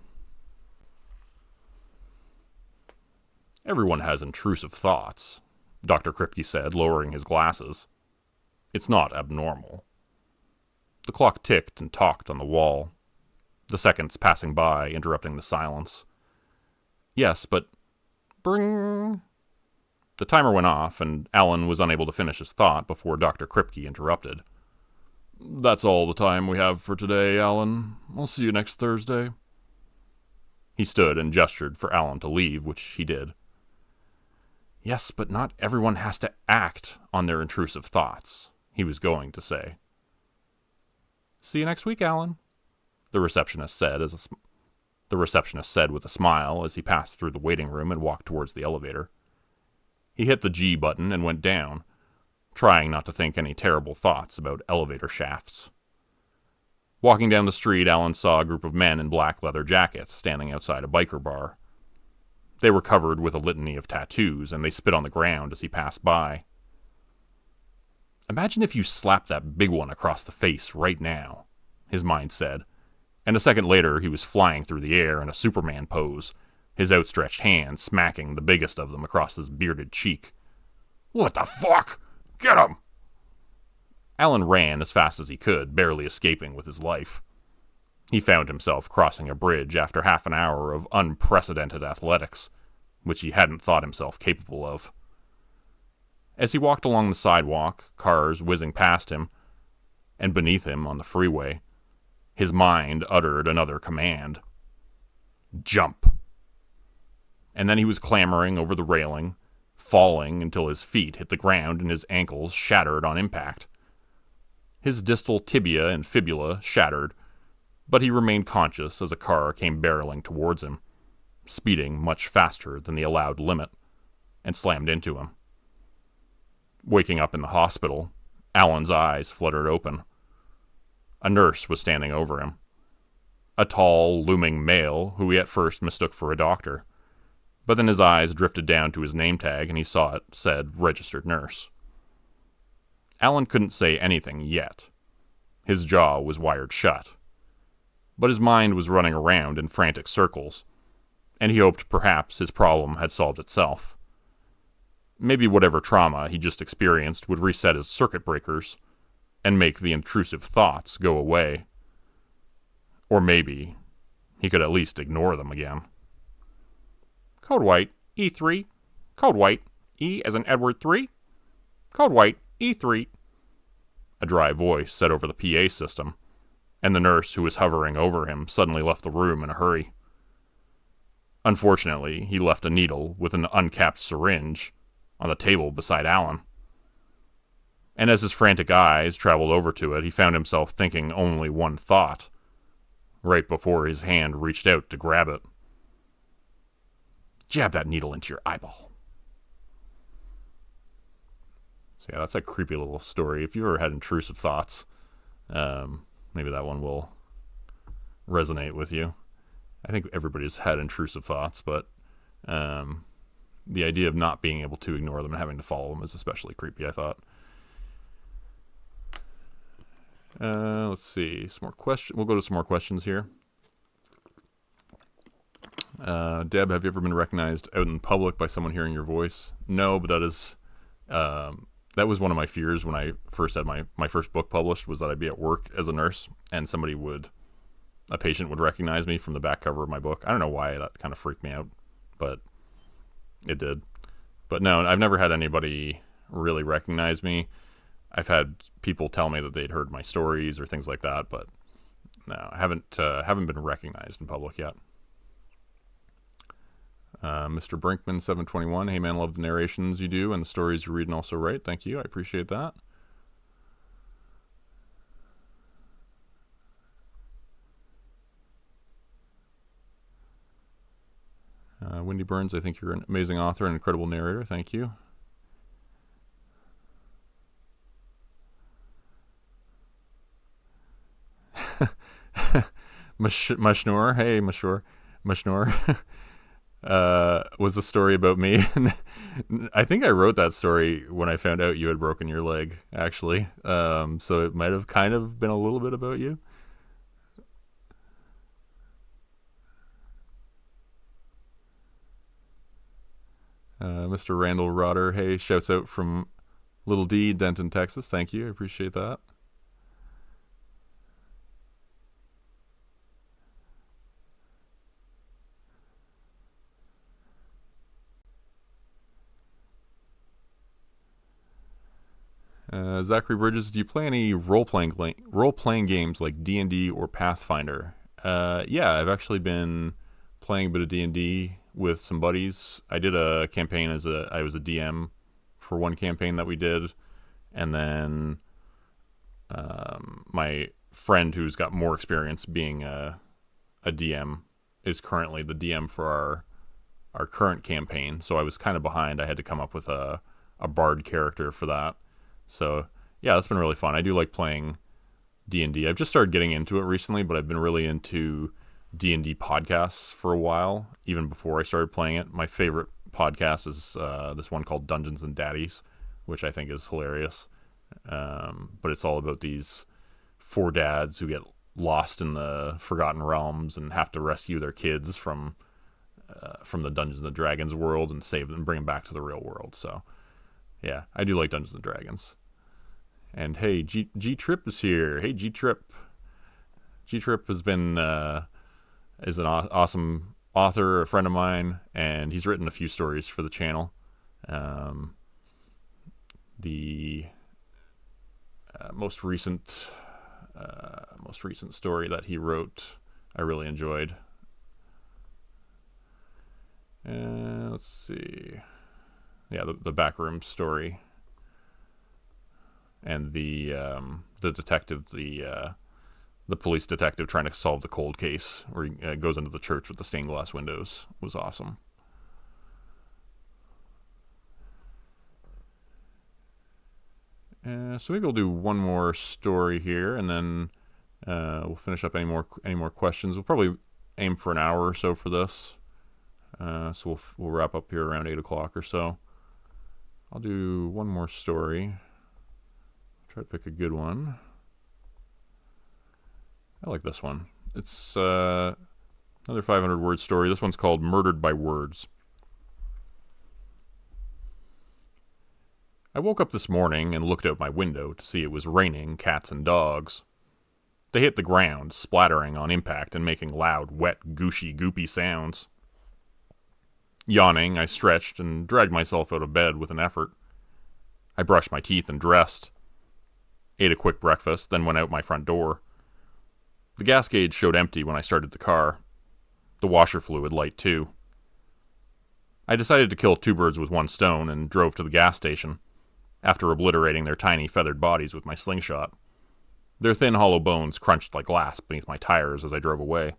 "Everyone has intrusive thoughts," Dr. Kripke said, lowering his glasses. "It's not abnormal." The clock ticked and talked on the wall, the seconds passing by, interrupting the silence. "Yes, but..." Bring. The timer went off, and Alan was unable to finish his thought before Dr. Kripke interrupted. "That's all the time we have for today, Alan. I'll see you next Thursday." He stood and gestured for Alan to leave, which he did. "Yes, but not everyone has to act on their intrusive thoughts," he was going to say. "See you next week, Alan," the receptionist said with a smile as he passed through the waiting room and walked towards the elevator. He hit the G button and went down, trying not to think any terrible thoughts about elevator shafts. Walking down the street, Alan saw a group of men in black leather jackets standing outside a biker bar. They were covered with a litany of tattoos, and they spit on the ground as he passed by. "Imagine if you slapped that big one across the face right now," his mind said, and a second later he was flying through the air in a Superman pose, his outstretched hand smacking the biggest of them across his bearded cheek. "What the fuck? Get him!" Alan ran as fast as he could, barely escaping with his life. He found himself crossing a bridge after half an hour of unprecedented athletics, which he hadn't thought himself capable of. As he walked along the sidewalk, cars whizzing past him, and beneath him on the freeway, his mind uttered another command. Jump. And then he was clambering over the railing, falling until his feet hit the ground and his ankles shattered on impact. His distal tibia and fibula shattered, but he remained conscious as a car came barreling towards him, speeding much faster than the allowed limit, and slammed into him. Waking up in the hospital, Alan's eyes fluttered open. A nurse was standing over him. A tall, looming male who he at first mistook for a doctor. But then his eyes drifted down to his name tag and he saw it said registered nurse. Alan couldn't say anything yet. His jaw was wired shut. But his mind was running around in frantic circles, and he hoped perhaps his problem had solved itself. Maybe whatever trauma he just experienced would reset his circuit breakers and make the intrusive thoughts go away. Or maybe he could at least ignore them again. Code white, E3. Code white, E as in Edward 3. Code white, E3. A dry voice said over the PA system, and the nurse who was hovering over him suddenly left the room in a hurry. Unfortunately, he left a needle with an uncapped syringe on the table beside Alan. And as his frantic eyes traveled over to it, he found himself thinking only one thought, right before his hand reached out to grab it. Jab that needle into your eyeball. So yeah, that's a creepy little story. If you've ever had intrusive thoughts, maybe that one will resonate with you. I think everybody's had intrusive thoughts, but the idea of not being able to ignore them and having to follow them is especially creepy, I thought. Let's see. Some more questions. We'll go to some more questions here. Deb, have you ever been recognized out in public by someone hearing your voice? No, but that is that was one of my fears when I first had my first book published, was that I'd be at work as a nurse and a patient would recognize me from the back cover of my book. I don't know why that kind of freaked me out, but it did. But no, I've never had anybody really recognize me. I've had people tell me that they'd heard my stories or things like that, but no, I haven't been recognized in public yet. Mr. Brinkman 721, hey man, love the narrations you do and the stories you read and also write. Thank you, I appreciate that. Wendy Burns, I think you're an amazing author and incredible narrator. Thank you. Mushnor, hey Mushnor. Was the story about me? I think I wrote that story when I found out you had broken your leg, actually. So it might have kind of been a little bit about you. Mr. Randall Rotter, hey, shouts out from Little D, Denton, Texas. Thank you, I appreciate that. Zachary Bridges, do you play any role-playing games like D&D or Pathfinder? Yeah, I've actually been playing a bit of D&D with some buddies. I did a campaign I was a DM for one campaign that we did, and then my friend who's got more experience being a DM is currently the DM for our current campaign. So I was kind of behind. I had to come up with a bard character for that. So yeah, that's been really fun. I do like playing D&D. I've just started getting into it recently, but I've been really into D&D podcasts for a while, even before I started playing it. My favorite podcast is this one called Dungeons and Daddies, which I think is hilarious. But it's all about these 4 dads who get lost in the Forgotten Realms and have to rescue their kids from the Dungeons and Dragons world and save them and bring them back to the real world. So yeah, I do like Dungeons and Dragons. And hey, G-Trip is here. Hey, G-Trip. G-Trip has been is an awesome author, a friend of mine, and he's written a few stories for the channel. The most recent story that he wrote, I really enjoyed. Let's see. Yeah, the backroom story, and the detective, the police detective trying to solve the cold case, where he goes into the church with the stained glass windows, was awesome. So maybe we'll do one more story here, and then we'll finish up any more questions. We'll probably aim for an hour or so for this. So we'll wrap up here around 8 o'clock or so. I'll do one more story. Try to pick a good one. I like this one. It's another 500-word story. This one's called Murdered by Words. I woke up this morning and looked out my window to see it was raining cats and dogs. They hit the ground, splattering on impact and making loud, wet, gushy, goopy sounds. Yawning, I stretched and dragged myself out of bed with an effort. I brushed my teeth and dressed. Ate a quick breakfast, then went out my front door. The gas gauge showed empty when I started the car. The washer fluid light too. I decided to kill 2 birds with 1 stone and drove to the gas station, after obliterating their tiny feathered bodies with my slingshot. Their thin hollow bones crunched like glass beneath my tires as I drove away.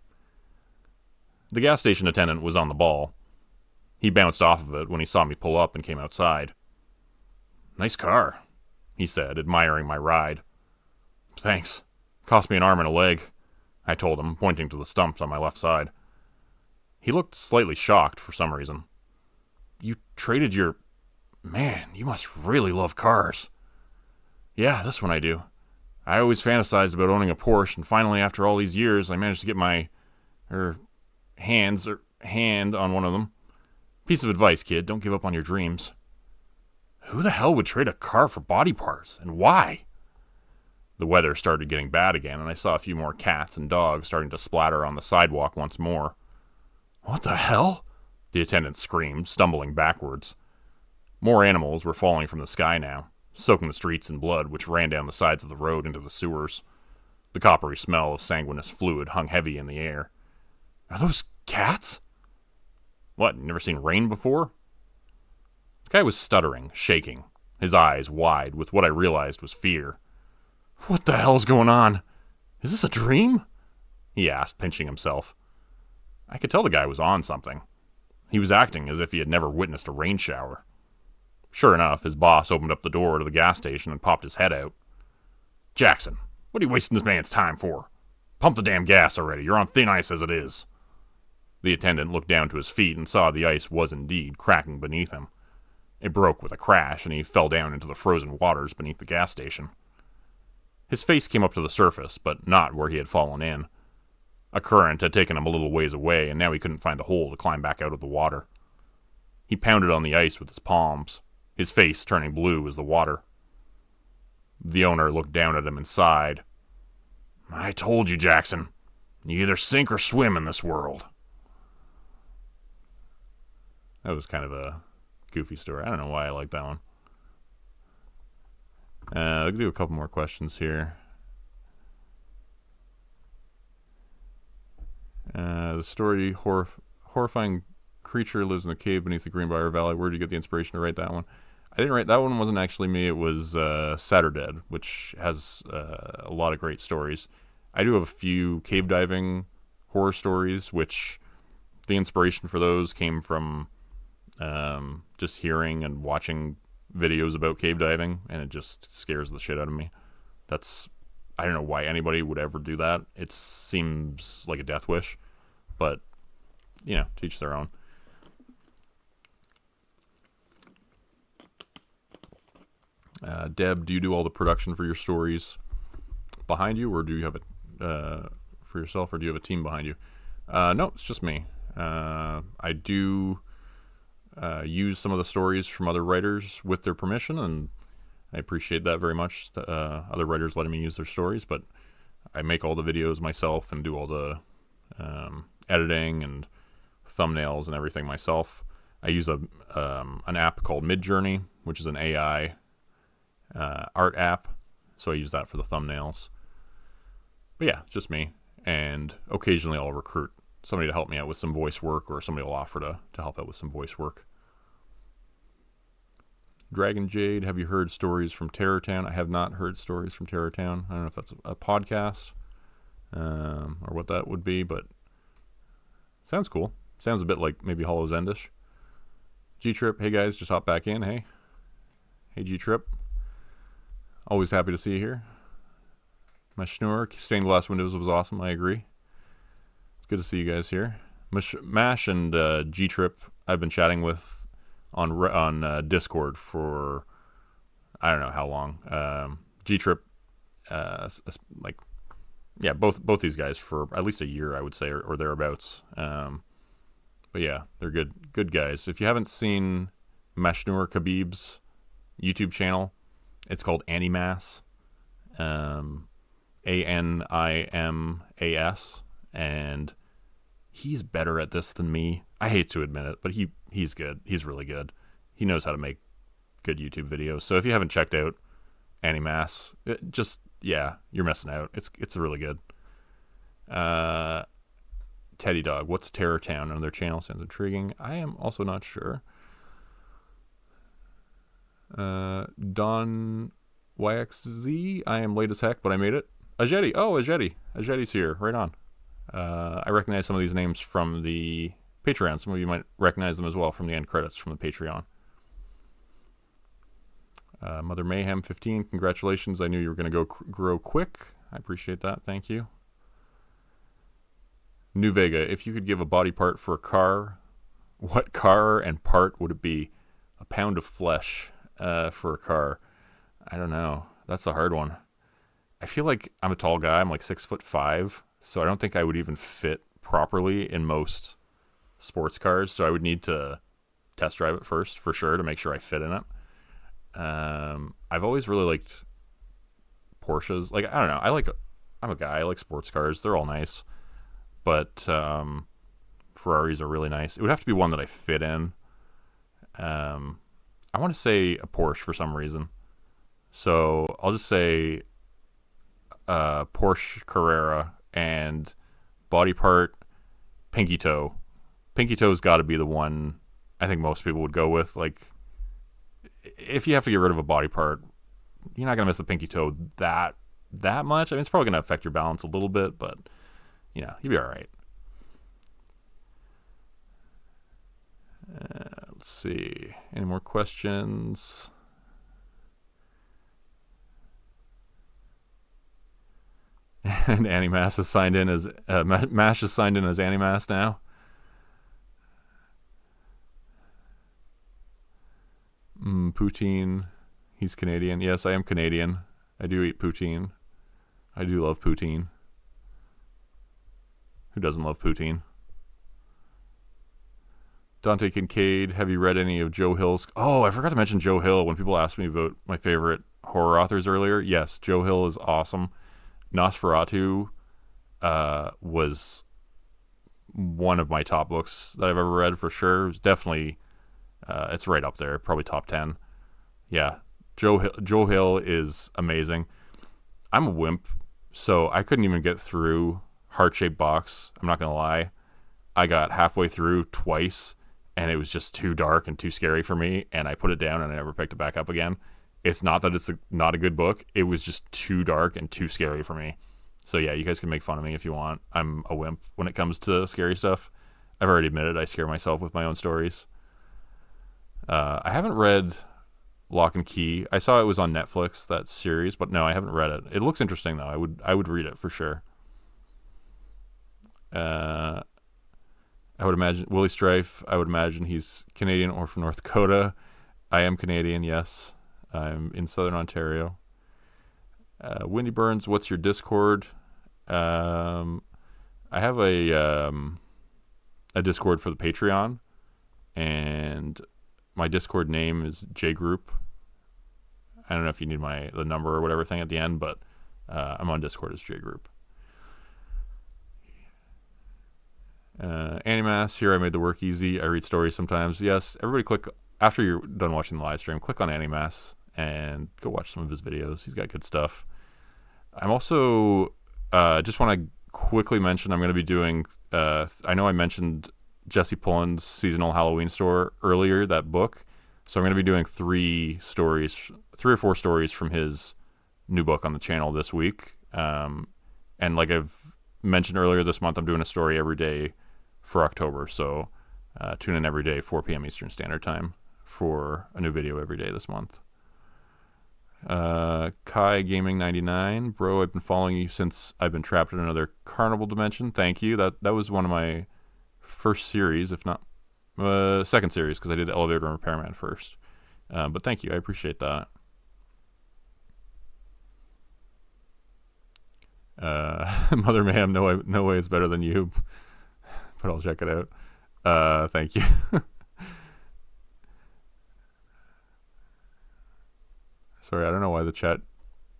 The gas station attendant was on the ball. He bounced off of it when he saw me pull up and came outside. "Nice car," he said, admiring my ride. "Thanks. Cost me an arm and a leg," I told him, pointing to the stumps on my left side. He looked slightly shocked for some reason. "You traded your... Man, you must really love cars." "Yeah, this one I do. I always fantasized about owning a Porsche, and finally, after all these years, I managed to get my... hand on one of them. Piece of advice, kid, don't give up on your dreams." "Who the hell would trade a car for body parts, and why?" The weather started getting bad again, and I saw a few more cats and dogs starting to splatter on the sidewalk once more. "What the hell?" the attendant screamed, stumbling backwards. More animals were falling from the sky now, soaking the streets in blood, which ran down the sides of the road into the sewers. The coppery smell of sanguineous fluid hung heavy in the air. "Are those cats?" "What, you never seen rain before?" The guy was stuttering, shaking, his eyes wide with what I realized was fear. "What the hell's going on? Is this a dream?" he asked, pinching himself. I could tell the guy was on something. He was acting as if he had never witnessed a rain shower. Sure enough, his boss opened up the door to the gas station and popped his head out. "Jackson, what are you wasting this man's time for? Pump the damn gas already. You're on thin ice as it is." The attendant looked down to his feet and saw the ice was indeed cracking beneath him. It broke with a crash, and he fell down into the frozen waters beneath the gas station. His face came up to the surface, but not where he had fallen in. A current had taken him a little ways away, and now he couldn't find the hole to climb back out of the water. He pounded on the ice with his palms, his face turning blue as the water. The owner looked down at him and sighed. "I told you, Jackson. You either sink or swim in this world." That was kind of a goofy story. I don't know why I like that one. I'll do a couple more questions here. The story, horrifying creature lives in a cave beneath the Greenbrier Valley. Where did you get the inspiration to write that one? I didn't write that one. Wasn't actually me. It was Saturdead, which has a lot of great stories. I do have a few cave diving horror stories, which the inspiration for those came from just hearing and watching videos about cave diving, and it just scares the shit out of me. I don't know why anybody would ever do that. It seems like a death wish, but to each their own. Deb, do you do all the production for your stories behind you, or do you have it for yourself, or do you have a team behind you? No, it's just me. I do use some of the stories from other writers with their permission, and I appreciate that very much. Other writers letting me use their stories, but I make all the videos myself and do all the editing and thumbnails and everything myself. I use an app called Midjourney, which is an AI art app, so I use that for the thumbnails. But yeah, it's just me, and occasionally I'll recruit somebody to help me out with some voice work, or somebody will offer to help out with some voice work. Dragon Jade, have you heard stories from Terrortown? I have not heard stories from Terrortown. I don't know if that's a podcast or what that would be, but sounds cool. Sounds a bit like maybe Hollow's Endish. G-Trip, hey guys, just hop back in. Hey G-Trip. Always happy to see you here. My Schnur, stained glass windows was awesome. I agree. It's good to see you guys here. Mash and G-Trip, I've been chatting with on Discord for I don't know how long. G-Trip, both these guys for at least a year, I would say, or thereabouts. But yeah, they're good guys. If you haven't seen Mashnur Khabib's YouTube channel, it's called Animas, Animas, and he's better at this than me. I hate to admit it, but he's good. He's really good. He knows how to make good YouTube videos. So if you haven't checked out Animas, you're missing out. It's really good. Teddy Dog, what's Terrortown on their channel? Sounds intriguing. I am also not sure. Don YXZ, I am late as heck, but I made it. Ajeti, Ajeti's here, right on. I recognize some of these names from the Patreon. Some of you might recognize them as well from the end credits from the Patreon. Mother Mayhem 15, congratulations. I knew you were going to grow quick. I appreciate that. Thank you. New Vega, if you could give a body part for a car, what car and part would it be? A pound of flesh for a car. I don't know. That's a hard one. I feel like I'm a tall guy. I'm like 6'5", so I don't think I would even fit properly in most sports cars. So I would need to test drive it first for sure to make sure I fit in it. I've always really liked Porsches. Like, I don't know. I'm a guy. I like sports cars. They're all nice, but Ferraris are really nice. It would have to be one that I fit in. I want to say a Porsche for some reason. So I'll just say Porsche Carrera and body part pinky toe. Pinky toe's got to be the one I think most people would go with. Like, if you have to get rid of a body part, you're not going to miss the pinky toe that much. I mean, it's probably going to affect your balance a little bit, but, you know, you'll be all right. Let's see. Any more questions? And Animass is signed in as Mash is signed in as Animass now. Poutine. He's Canadian. Yes, I am Canadian. I do eat poutine. I do love poutine. Who doesn't love poutine? Dante Kincaid, have you read any of Joe Hill's? Oh, I forgot to mention Joe Hill when people asked me about my favorite horror authors earlier. Yes, Joe Hill is awesome. Nosferatu was one of my top books that I've ever read for sure. It's definitely, it's right up there, probably top 10. Yeah, Joe Hill is amazing. I'm a wimp, so I couldn't even get through Heart-Shaped Box. I'm not going to lie. I got halfway through twice, and it was just too dark and too scary for me, and I put it down and I never picked it back up again. It's not that it's not a good book. It was just too dark and too scary for me. So yeah, you guys can make fun of me if you want. I'm a wimp when it comes to scary stuff. I've already admitted I scare myself with my own stories. I haven't read Lock and Key. I saw it was on Netflix, that series, but no, I haven't read it. It looks interesting though. I would read it for sure. I would imagine Willie Strife. I would imagine he's Canadian or from North Dakota. I am Canadian, yes. I'm in Southern Ontario. Wendy Burns, what's your Discord? I have a Discord for the Patreon, and my Discord name is JGroup. I don't know if you need the number or whatever thing at the end, but I'm on Discord as JGroup. Animass, here I made the work easy. I read stories sometimes. Yes, everybody click, after you're done watching the live stream, click on Animass and go watch some of his videos. He's got good stuff. I'm also, just want to quickly mention, I'm going to be doing, I know I mentioned Jesse Pullen's seasonal Halloween store earlier, that book. So I'm going to be doing 3 or 4 stories from his new book on the channel this week. And like I've mentioned earlier this month, I'm doing a story every day for October. So tune in every day, 4 p.m. Eastern Standard Time for a new video every day this month. Kai Gaming 99, bro, I've been following you since I've been trapped in another carnival dimension. Thank you. That was one of my first series, if not second series, because I did Elevator and Repairman first. But thank you, I appreciate that. Mother Mayhem, no way is better than you, but I'll check it out. Thank you. Sorry, I don't know why the chat,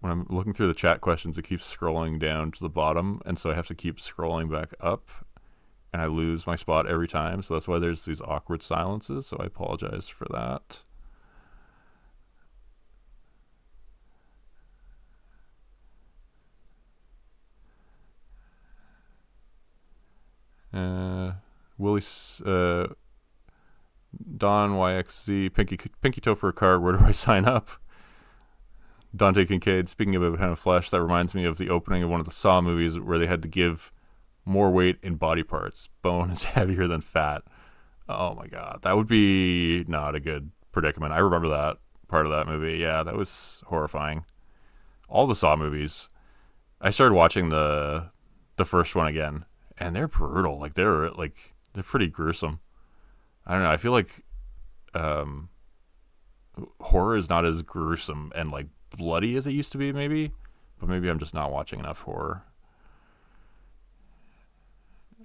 when I'm looking through the chat questions, it keeps scrolling down to the bottom, and so I have to keep scrolling back up, and I lose my spot every time, so that's why there's these awkward silences, so I apologize for that. Willie, Don YXZ, Pinky Toe for a car, where do I sign up? Dante Kincaid, speaking of a pound of flesh, that reminds me of the opening of one of the Saw movies where they had to give more weight in body parts. Bone is heavier than fat. Oh my god, that would be not a good predicament. I remember that part of that movie. Yeah, that was horrifying. All the Saw movies. I started watching the first one again, and they're brutal. They're pretty gruesome. I don't know. I feel like um, horror is not as gruesome and like bloody as it used to be, maybe. But maybe I'm just not watching enough horror.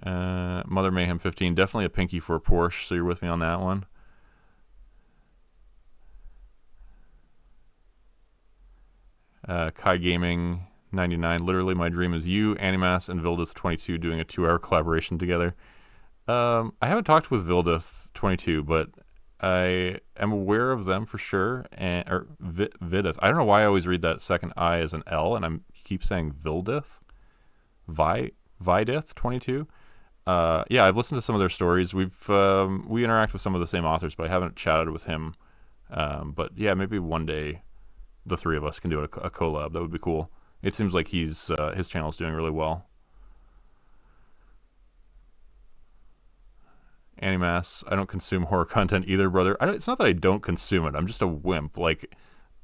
Mother Mayhem 15, definitely a pinky for a Porsche. So you're with me on that one. Kai Gaming 99. Literally, my dream is you, Animas, and Vildith 22 doing a 2-hour collaboration together. I haven't talked with Vildith 22, but I am aware of them for sure. Or Vidith. I don't know why I always read that second I as an L, and I keep saying Vildith. Vidith 22. Yeah, I've listened to some of their stories. We interact with some of the same authors, but I haven't chatted with him. But yeah, maybe one day the three of us can do a collab. That would be cool. It seems like his channel is doing really well. Animas, I don't consume horror content either, brother. It's not that I don't consume it. I'm just a wimp. Like,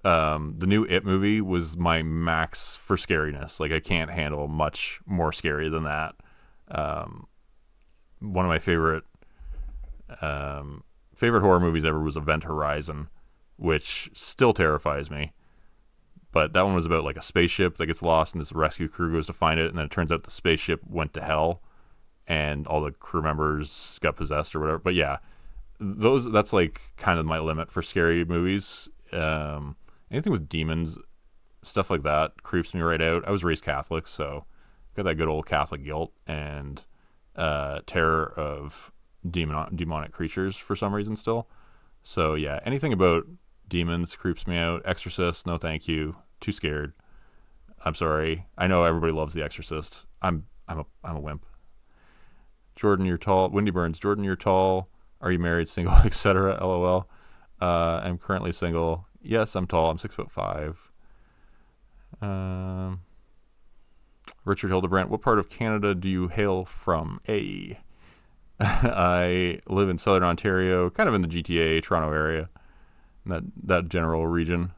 the new It movie was my max for scariness. Like, I can't handle much more scary than that. One of my favorite horror movies ever was Event Horizon, which still terrifies me. But that one was about like a spaceship that gets lost and this rescue crew goes to find it, and then it turns out the spaceship went to hell and all the crew members got possessed or whatever. But yeah, that's like kind of my limit for scary movies. Anything with demons, stuff like that creeps me right out. I was raised Catholic, so got that good old Catholic guilt and terror of demonic creatures for some reason still. So yeah, anything about demons creeps me out. Exorcist, no thank you. Too scared. I'm sorry. I know everybody loves The Exorcist. I'm a wimp. Jordan, you're tall. Windy Burns. Jordan, you're tall. Are you married, single, etc.? LOL. I'm currently single. Yes, I'm tall. I'm 6'5". Richard Hildebrandt. What part of Canada do you hail from? I live in Southern Ontario, kind of in the GTA, Toronto area. That general region.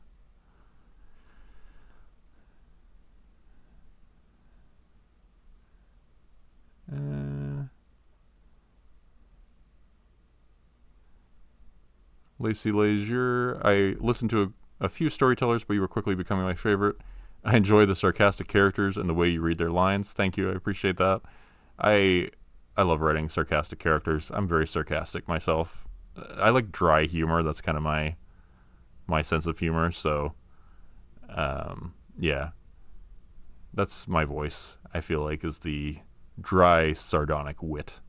Lacey Leisure. I listened to a few storytellers, but you were quickly becoming my favorite. I enjoy the sarcastic characters and the way you read their lines. Thank you. I appreciate that. I love writing sarcastic characters. I'm very sarcastic myself. I like dry humor. That's kind of my sense of humor. So, yeah, that's my voice. I feel like is the dry, sardonic wit.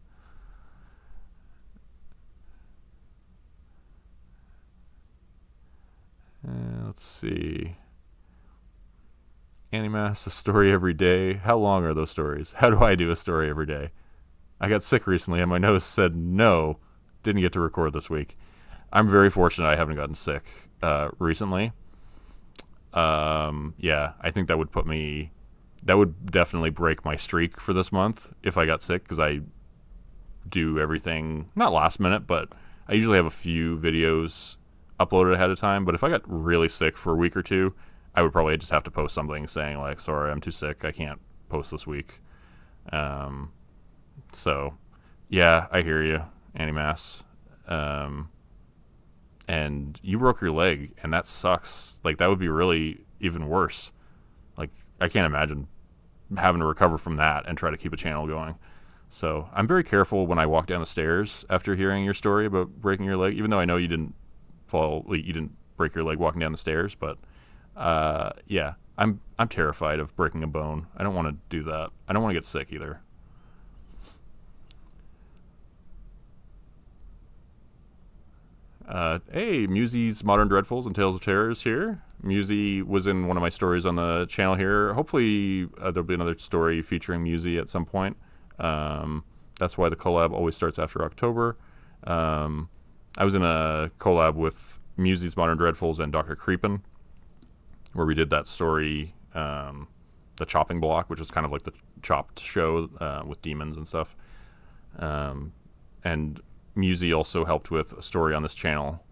Let's see. Animas, a story every day. How long are those stories? How do I do a story every day? I got sick recently and my nose said no. Didn't get to record this week. I'm very fortunate I haven't gotten sick recently. Yeah, I think that would definitely break my streak for this month if I got sick, because I do everything, not last minute, but I usually have a few videos uploaded ahead of time. But if I got really sick for a week or two, I would probably just have to post something saying like, sorry, I'm too sick, I can't post this week. So yeah, I hear you, Animas. And you broke your leg, and that sucks. Like, that would be really even worse. Like, I can't imagine having to recover from that and try to keep a channel going. So I'm very careful when I walk down the stairs after hearing your story about breaking your leg, even though I know you didn't break your leg walking down the stairs. But yeah, I'm terrified of breaking a bone. I don't want to do that. I don't want to get sick either. Hey, Musie's Modern Dreadfuls and Tales of Terrors here. Musie was in one of my stories on the channel here. Hopefully there'll be another story featuring Musie at some point. That's why the collab always starts after October. I was in a collab with Musie's Modern Dreadfuls and Dr. Creepin, where we did that story, the Chopping Block, which was kind of like the Chopped show with demons and stuff. And Musey also helped with a story on this channel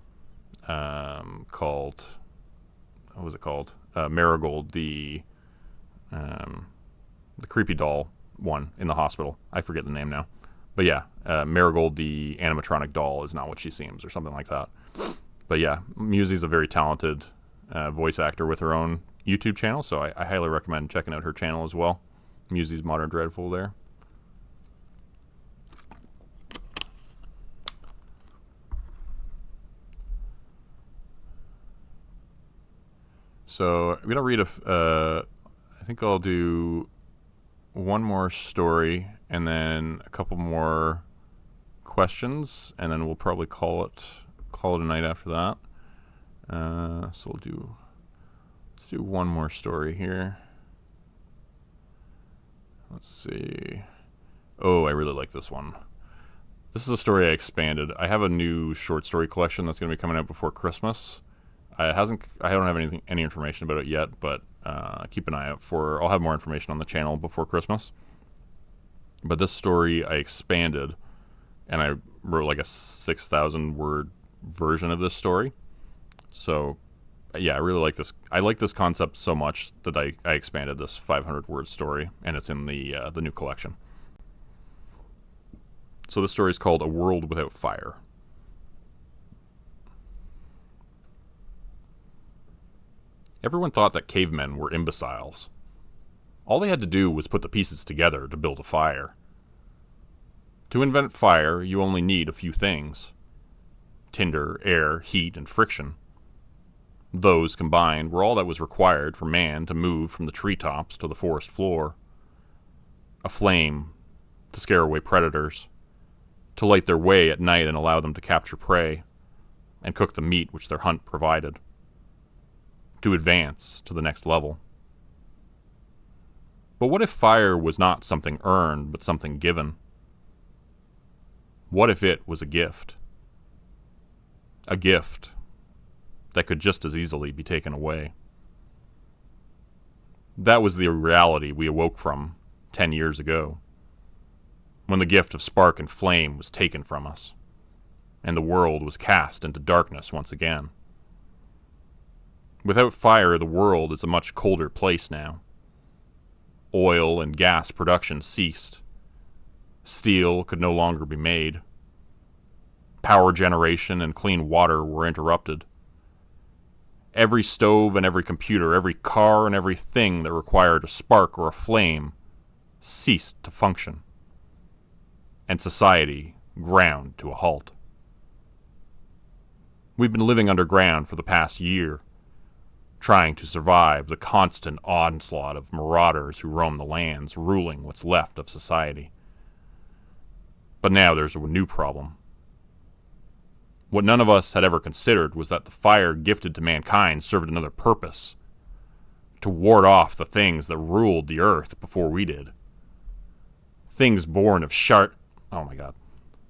called, what was it called? Marigold, the creepy doll one in the hospital. I forget the name now. But yeah, Marigold, the animatronic doll, is not what she seems, or something like that. But yeah, Musey's a very talented voice actor with her own YouTube channel, so I highly recommend checking out her channel as well. Musey's Modern Dreadful there. So I'm gonna read I think I'll do one more story and then a couple more questions, and then we'll probably call it a night after that. So let's do one more story here. Let's see. Oh, I really like this one. This is a story I expanded. I have a new short story collection that's going to be coming out before Christmas. I don't have any information about it yet, but keep an eye out for. I'll have more information on the channel before Christmas. But this story I expanded, and I wrote like a 6,000 word version of this story. So yeah, I really like this. I like this concept so much that I expanded this 500 word story, and it's in the new collection. So this story is called A World Without Fire. Everyone thought that cavemen were imbeciles. All they had to do was put the pieces together to build a fire. To invent fire, you only need a few things: tinder, air, heat, and friction. Those combined were all that was required for man to move from the treetops to the forest floor. A flame to scare away predators, to light their way at night and allow them to capture prey, and cook the meat which their hunt provided. To advance to the next level. But what if fire was not something earned, but something given? What if it was a gift? A gift that could just as easily be taken away. That was the reality we awoke from 10 years ago, when the gift of spark and flame was taken from us, and the world was cast into darkness once again. Without fire, the world is a much colder place now. Oil and gas production ceased. Steel could no longer be made. Power generation and clean water were interrupted. Every stove and every computer, every car and everything that required a spark or a flame ceased to function. And society ground to a halt. We've been living underground for the past year, trying to survive the constant onslaught of marauders who roam the lands, ruling what's left of society. But now there's a new problem. What none of us had ever considered was that the fire gifted to mankind served another purpose: to ward off the things that ruled the earth before we did. Things born of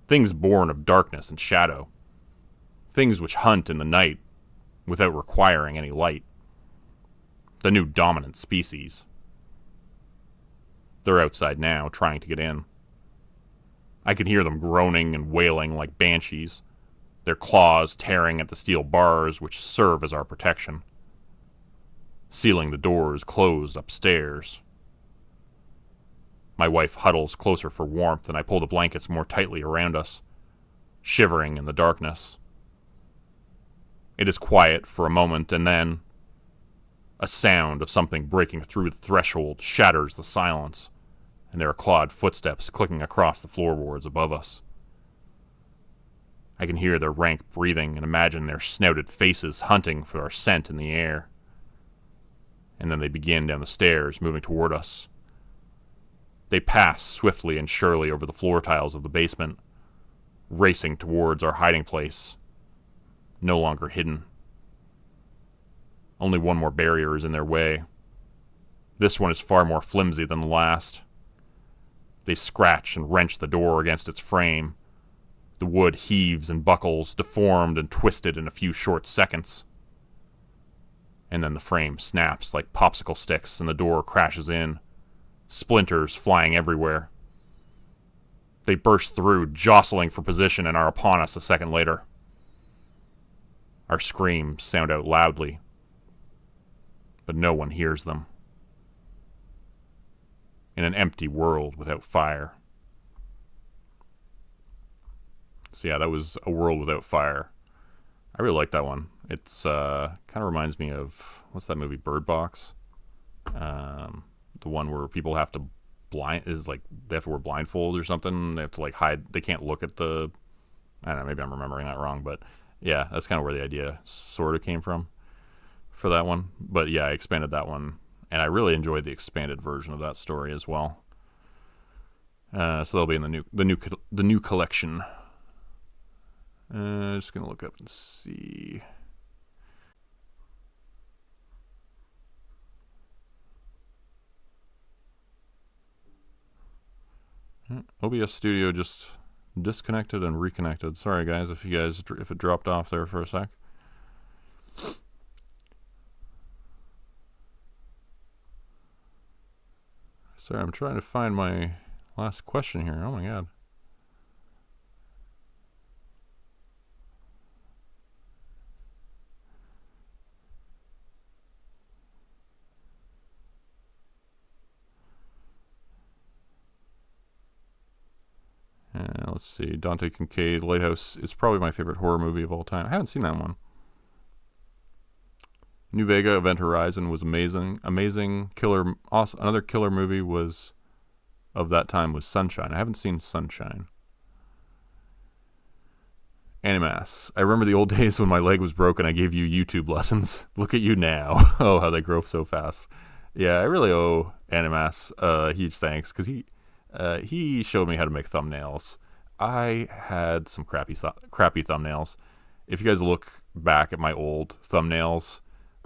Things born of darkness and shadow. Things which hunt in the night without requiring any light. The new dominant species. They're outside now, trying to get in. I can hear them groaning and wailing like banshees, their claws tearing at the steel bars which serve as our protection, sealing the doors closed upstairs. My wife huddles closer for warmth, and I pull the blankets more tightly around us, shivering in the darkness. It is quiet for a moment, and then a sound of something breaking through the threshold shatters the silence, and there are clawed footsteps clicking across the floorboards above us. I can hear their rank breathing and imagine their snouted faces hunting for our scent in the air. And then they begin down the stairs, moving toward us. They pass swiftly and surely over the floor tiles of the basement, racing towards our hiding place, no longer hidden. Only one more barrier is in their way. This one is far more flimsy than the last. They scratch and wrench the door against its frame. The wood heaves and buckles, deformed and twisted in a few short seconds. And then the frame snaps like popsicle sticks and the door crashes in, splinters flying everywhere. They burst through, jostling for position, and are upon us a second later. Our screams sound out loudly, but no one hears them. In an empty world without fire. So yeah, that was A World Without Fire. I really like that one. It's kind of reminds me of, what's that movie, Bird Box? The one where people have to they have to wear blindfolds or something. They have to like hide. They can't look at the. I don't know. Maybe I'm remembering that wrong, but yeah, that's kind of where the idea sort of came from for that one. But yeah, I expanded that one, and I really enjoyed the expanded version of that story as well. So that'll be in the new collection. Just gonna look up and see. OBS Studio just disconnected and reconnected. Sorry guys if it dropped off there for a sec. Sorry, I'm trying to find my last question here. Oh my god. Let's see. Dante Kincaid, Lighthouse is probably my favorite horror movie of all time. I haven't seen that one. New Vega, Event Horizon was amazing. Amazing. Killer. Awesome. Another killer movie was of that time was Sunshine. I haven't seen Sunshine. Animass. I remember the old days when my leg was broken. I gave you YouTube lessons. Look at you now. Oh, how they grow so fast. Yeah, I really owe Animass huge thanks because he showed me how to make thumbnails. I had some crappy thumbnails. If you guys look back at my old thumbnails,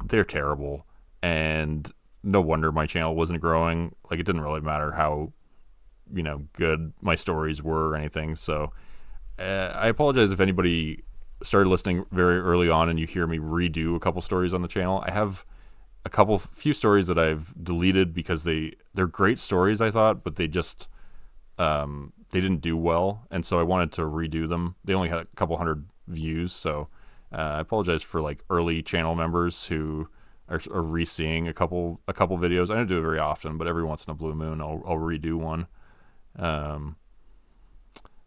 they're terrible. And no wonder my channel wasn't growing. Like, it didn't really matter how, good my stories were or anything. So I apologize if anybody started listening very early on and you hear me redo a couple stories on the channel. I have a few stories that I've deleted because they're great stories, I thought, but they just they didn't do well, and so I wanted to redo them. They only had a couple hundred views, so I apologize for like early channel members who are re-seeing a couple videos. I don't do it very often, but every once in a blue moon I'll redo one.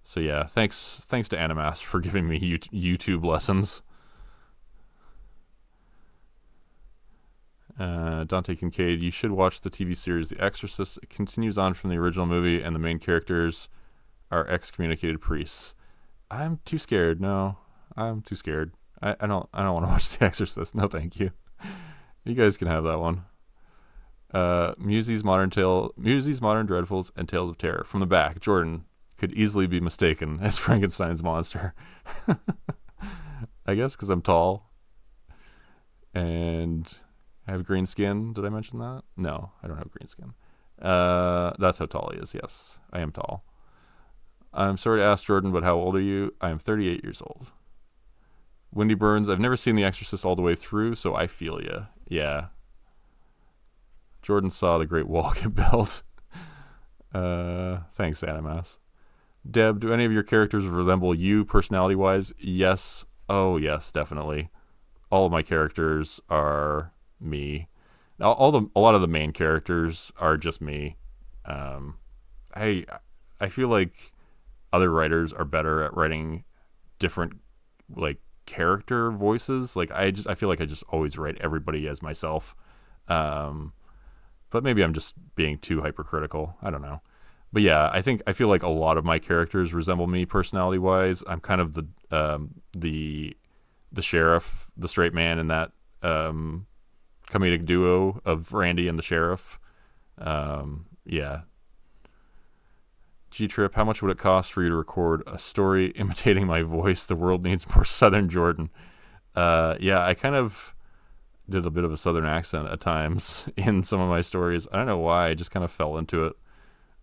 So yeah, thanks to Animass for giving me YouTube lessons. Dante Kincaid, you should watch the TV series The Exorcist. It continues on from the original movie, and the main characters are excommunicated priests. I'm too scared. No, I'm too scared. I don't want to watch The Exorcist. No, thank you. You guys can have that one. Musie's Modern Dreadfuls, and Tales of Terror. From the back, Jordan could easily be mistaken as Frankenstein's monster. I guess because I'm tall. And I have green skin. Did I mention that? No, I don't have green skin. That's how tall he is. Yes, I am tall. I'm sorry to ask Jordan, but how old are you? I am 38 years old. Wendy Burns, I've never seen The Exorcist all the way through, so I feel ya. Yeah. Jordan saw the Great Wall get built. Thanks, Animass. Deb, do any of your characters resemble you personality-wise? Yes. Oh, yes, definitely. All of my characters are me. A lot of the main characters are just me. I feel like other writers are better at writing different like character voices. Like I feel like I just always write everybody as myself. But maybe I'm just being too hypercritical. I don't know. But yeah, I feel like a lot of my characters resemble me personality wise. I'm kind of the sheriff, the straight man in that comedic duo of Randy and the sheriff. Yeah. G-Trip, how much would it cost for you to record a story imitating my voice? The world needs more Southern Jordan. Yeah, I kind of did a bit of a Southern accent at times in some of my stories. I don't know why, I just kind of fell into it.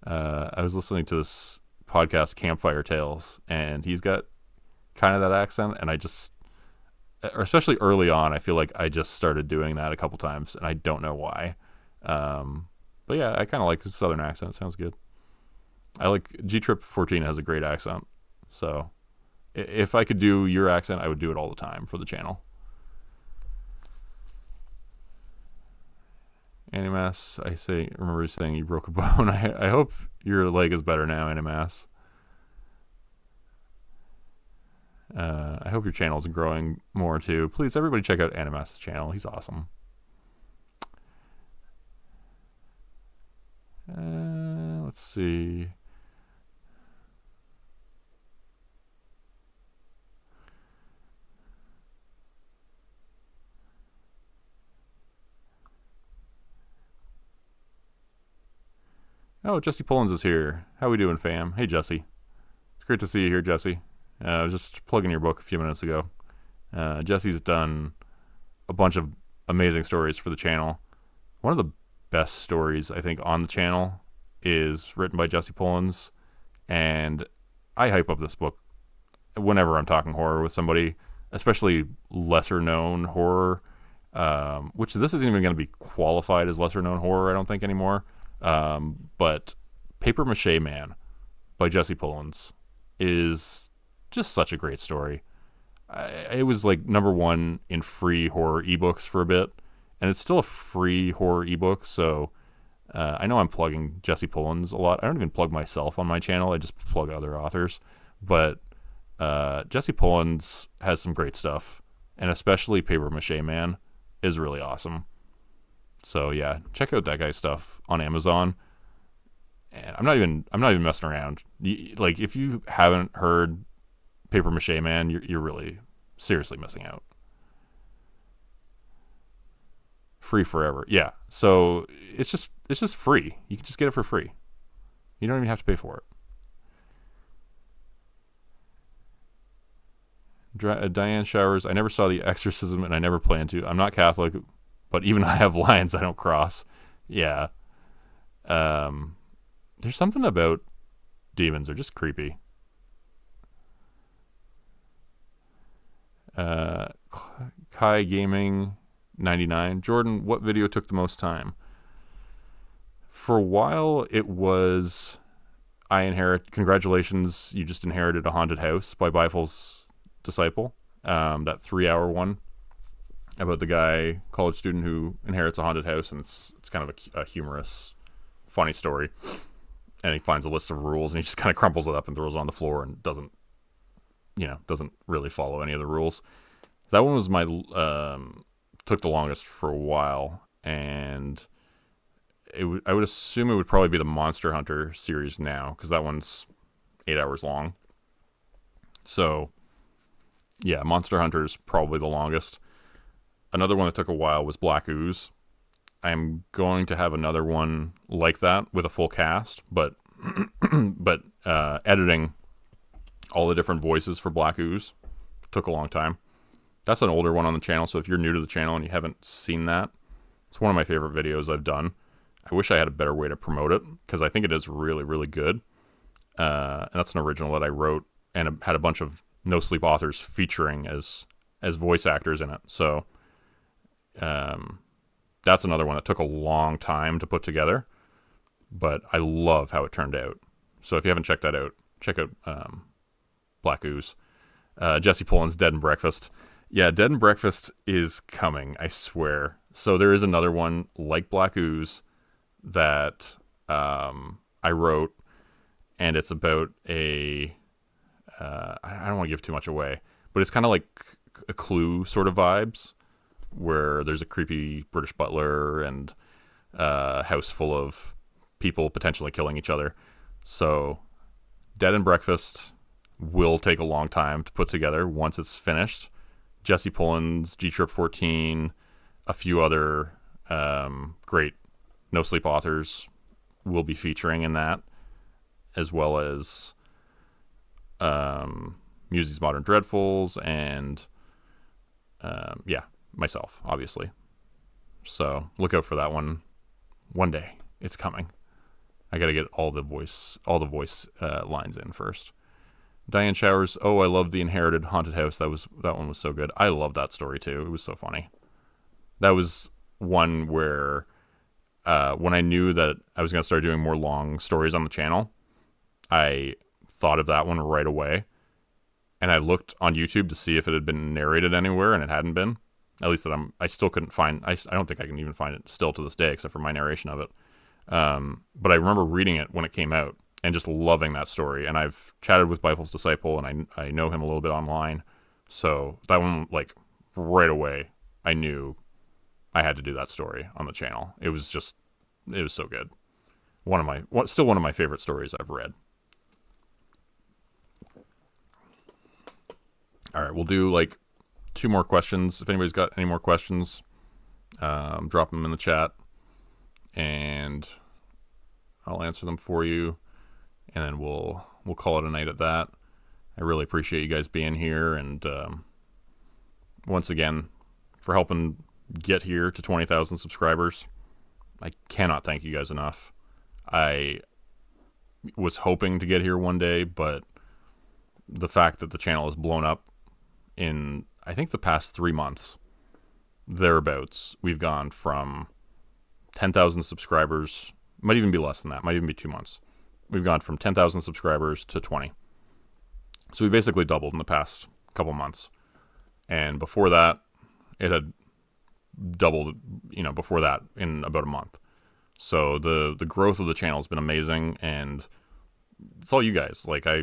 I was listening to this podcast, Campfire Tales, and he's got kind of that accent, and I just, especially early on, I feel like I just started doing that a couple times, and I don't know why. But yeah, I kind of like the Southern accent. It sounds good. I like G-Trip 14 has a great accent. So if I could do your accent, I would do it all the time for the channel. Animass, remember you saying you broke a bone. I hope your leg is better now, Animass. I hope your channel is growing more too. Please, everybody check out Animass's channel. He's awesome. Let's see. Oh, Jesse Pullins is here. How we doing, fam? Hey, Jesse. It's great to see you here, Jesse. I was just plugging your book a few minutes ago. Jesse's done a bunch of amazing stories for the channel. One of the best stories, I think, on the channel is written by Jesse Pullins, and I hype up this book whenever I'm talking horror with somebody, especially lesser-known horror, which this isn't even going to be qualified as lesser-known horror, I don't think, anymore. But Paper Mache Man by Jesse Pullins is just such a great story. It was like #1 in free horror ebooks for a bit, and it's still a free horror ebook. So I know I'm plugging Jesse Pullins a lot. I don't even plug myself on my channel. I just plug other authors. But Jesse Pullins has some great stuff, and especially Paper Mache Man is really awesome. So yeah, check out that guy's stuff on Amazon. And I'm not even messing around. Like, if you haven't heard Paper Mache Man, you're really seriously missing out. Free forever. Yeah. So it's just free. You can just get it for free. You don't even have to pay for it. Diane Showers, I never saw The Exorcism and I never plan to. I'm not Catholic, but even I have lines I don't cross. Yeah. There's something about demons. They're just creepy. Kai Gaming 99. Jordan, what video took the most time? For a while, it was Congratulations, you just inherited a haunted house by Bifle's Disciple. That 3-hour one about the guy, college student, who inherits a haunted house, and it's kind of a humorous, funny story. And he finds a list of rules, and he just kind of crumples it up and throws it on the floor, and doesn't really follow any of the rules. That one was took the longest for a while, and I would assume it would probably be the Monster Hunter series now, because that one's 8 hours long. So yeah, Monster Hunter's probably the longest. Another one that took a while was Black Ooze. I'm going to have another one like that with a full cast, but editing all the different voices for Black Ooze took a long time. That's an older one on the channel, so if you're new to the channel and you haven't seen that, it's one of my favorite videos I've done. I wish I had a better way to promote it, because I think it is really, really good. And that's an original that I wrote, and had a bunch of No Sleep authors featuring as voice actors in it. So that's another one that took a long time to put together, but I love how it turned out. So if you haven't checked that out, check out Black Ooze. Jesse Pullins, Dead and Breakfast. Yeah, Dead and Breakfast is coming, I swear. So there is another one like Black Ooze that I wrote, and it's about I don't want to give too much away, but it's kind of like a Clue sort of vibes, where there's a creepy British butler and a house full of people potentially killing each other. So Dead and Breakfast will take a long time to put together once it's finished. Jesse Pullins, G-Trip 14, a few other great No Sleep authors will be featuring in that, as well as Musie's Modern Dreadfuls, and myself, obviously. So look out for that one. One day, it's coming. I gotta get all the voice lines in first. Diane Showers, oh, I love The Inherited Haunted House. That one was so good. I love that story too. It was so funny. That was one where when I knew that I was gonna start doing more long stories on the channel, I thought of that one right away, and I looked on YouTube to see if it had been narrated anywhere, and it hadn't been. At least that I still couldn't find. I don't think I can even find it still to this day, except for my narration of it. But I remember reading it when it came out and just loving that story. And I've chatted with Bifle's Disciple, and I know him a little bit online. So that one, like, right away, I knew I had to do that story on the channel. It was so good. Still one of my favorite stories I've read. All right, we'll do like 2 more questions. If anybody's got any more questions, drop them in the chat, and I'll answer them for you, and then we'll call it a night at that. I really appreciate you guys being here, and once again, for helping get here to 20,000 subscribers. I cannot thank you guys enough. I was hoping to get here one day, but the fact that the channel has blown up in, I think, the past 3 months, thereabouts, we've gone from 10,000 subscribers, might even be less than that, might even be 2 months. We've gone from 10,000 subscribers to 20. So we basically doubled in the past couple months. And before that, it had doubled, before that in about a month. So the growth of the channel has been amazing, and it's all you guys. Like, I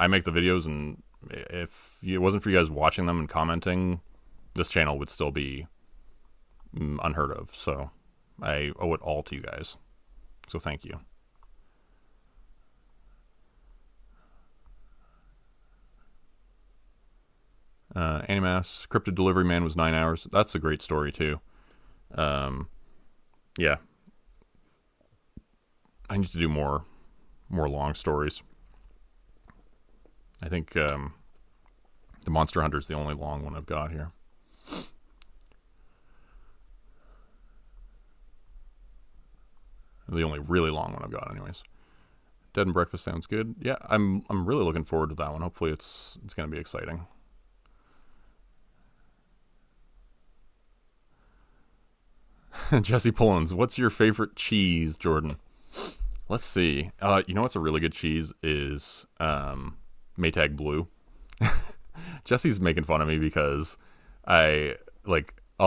make the videos, and if it wasn't for you guys watching them and commenting, this channel would still be unheard of. So I owe it all to you guys. So thank you. Animass, Cryptid Delivery Man was 9 hours. That's a great story too. Yeah. I need to do more long stories. I think the Monster Hunter is the only long one I've got here. The only really long one I've got, anyways. Dead and Breakfast sounds good. Yeah, I'm really looking forward to that one. Hopefully it's going to be exciting. Jesse Pullins, what's your favorite cheese, Jordan? Let's see. You know what's a really good cheese is Maytag Blue. Jesse's making fun of me because I'll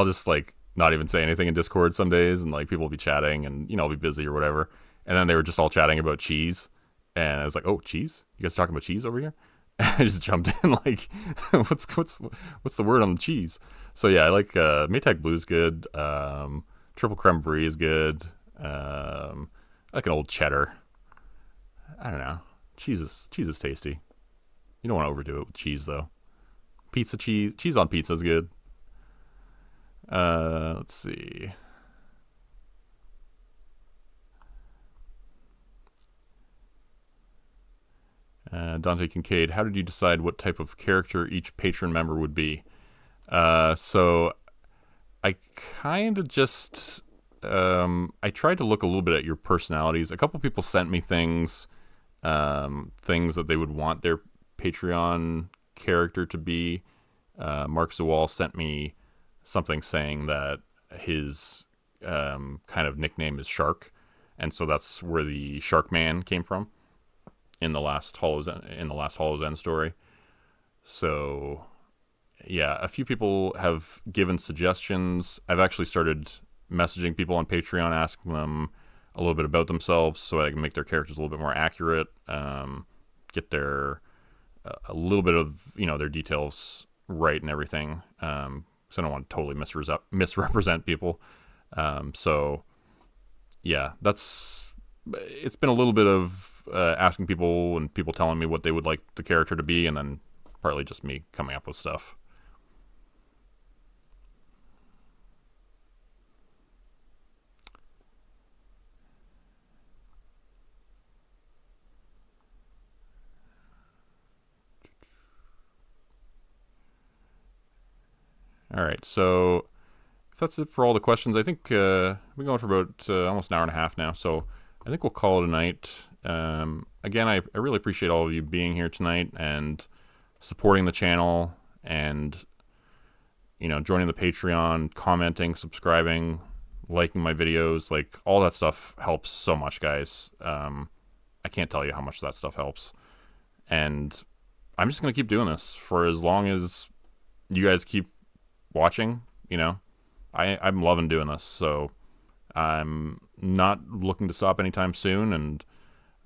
just not even say anything in Discord some days, and people will be chatting, and I'll be busy or whatever, and then they were just all chatting about cheese, and I was like, oh, cheese? You guys talking about cheese over here? And I just jumped in what's the word on the cheese? So yeah, I like Maytag Blue's good. Triple Creme Brie is good. I like an old cheddar. I don't know. Cheese is tasty. You don't want to overdo it with cheese, though. Pizza cheese on pizza is good. Let's see. Dante Kincaid, how did you decide what type of character each patron member would be? So I kind of just I tried to look a little bit at your personalities. A couple people sent me things that they would want their Patreon character to be. Mark Zawal sent me something saying that his kind of nickname is Shark, and so that's where the Shark Man came from in the last Hollow's End story. So yeah, a few people have given suggestions. I've actually started messaging people on Patreon, asking them a little bit about themselves so I can make their characters a little bit more accurate, get their a little bit of their details right and everything. So I don't want to totally misrepresent people. So yeah, it's been a little bit of asking people and people telling me what they would like the character to be, and then partly just me coming up with stuff. All right, so if that's it for all the questions, I think we've been going for about almost an hour and a half now, so I think we'll call it a night. Again, I really appreciate all of you being here tonight and supporting the channel, and joining the Patreon, commenting, subscribing, liking my videos. All that stuff helps so much, guys. I I can't tell you how much that stuff helps. And I'm just going to keep doing this for as long as you guys keep watching. You know, I'm loving doing this. So I'm not looking to stop anytime soon. And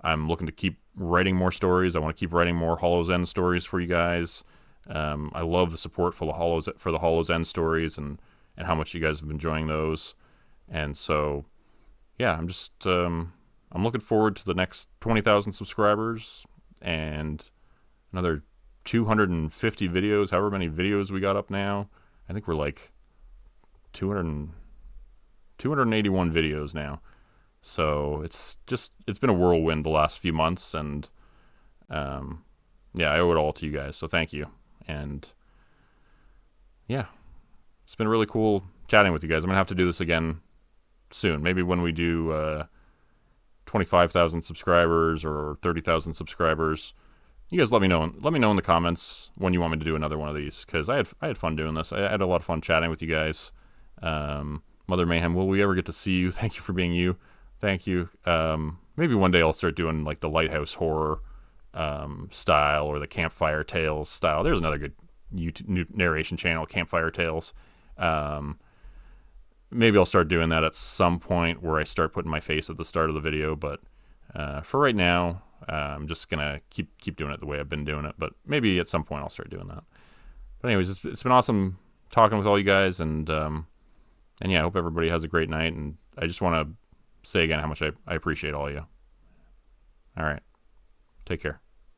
I'm looking to keep writing more stories. I want to keep writing more Hollow's End stories for you guys. I love the support for the Hollow's End stories and how much you guys have been enjoying those. And so, yeah, I'm looking forward to the next 20,000 subscribers and another 250 videos, however many videos we got up now. I think we're like 281 videos now. So it's been a whirlwind the last few months, and yeah, I owe it all to you guys. So thank you. And yeah, it's been really cool chatting with you guys. I'm gonna have to do this again soon. Maybe when we do 25,000 subscribers or 30,000 subscribers. You guys let me know. Let me know in the comments when you want me to do another one of these, because I had fun doing this. I had a lot of fun chatting with you guys. Mother Mayhem, will we ever get to see you? Thank you for being you. Thank you. Maybe one day I'll start doing like the Lighthouse Horror style or the Campfire Tales style. There's another good YouTube narration channel, Campfire Tales. Maybe I'll start doing that at some point where I start putting my face at the start of the video. But for right now, I'm just gonna keep doing it the way I've been doing it. But maybe at some point I'll start doing that. But anyways, it's been awesome talking with all you guys, and yeah, I hope everybody has a great night. And I just want to say again how much I appreciate all of you. All right, take care.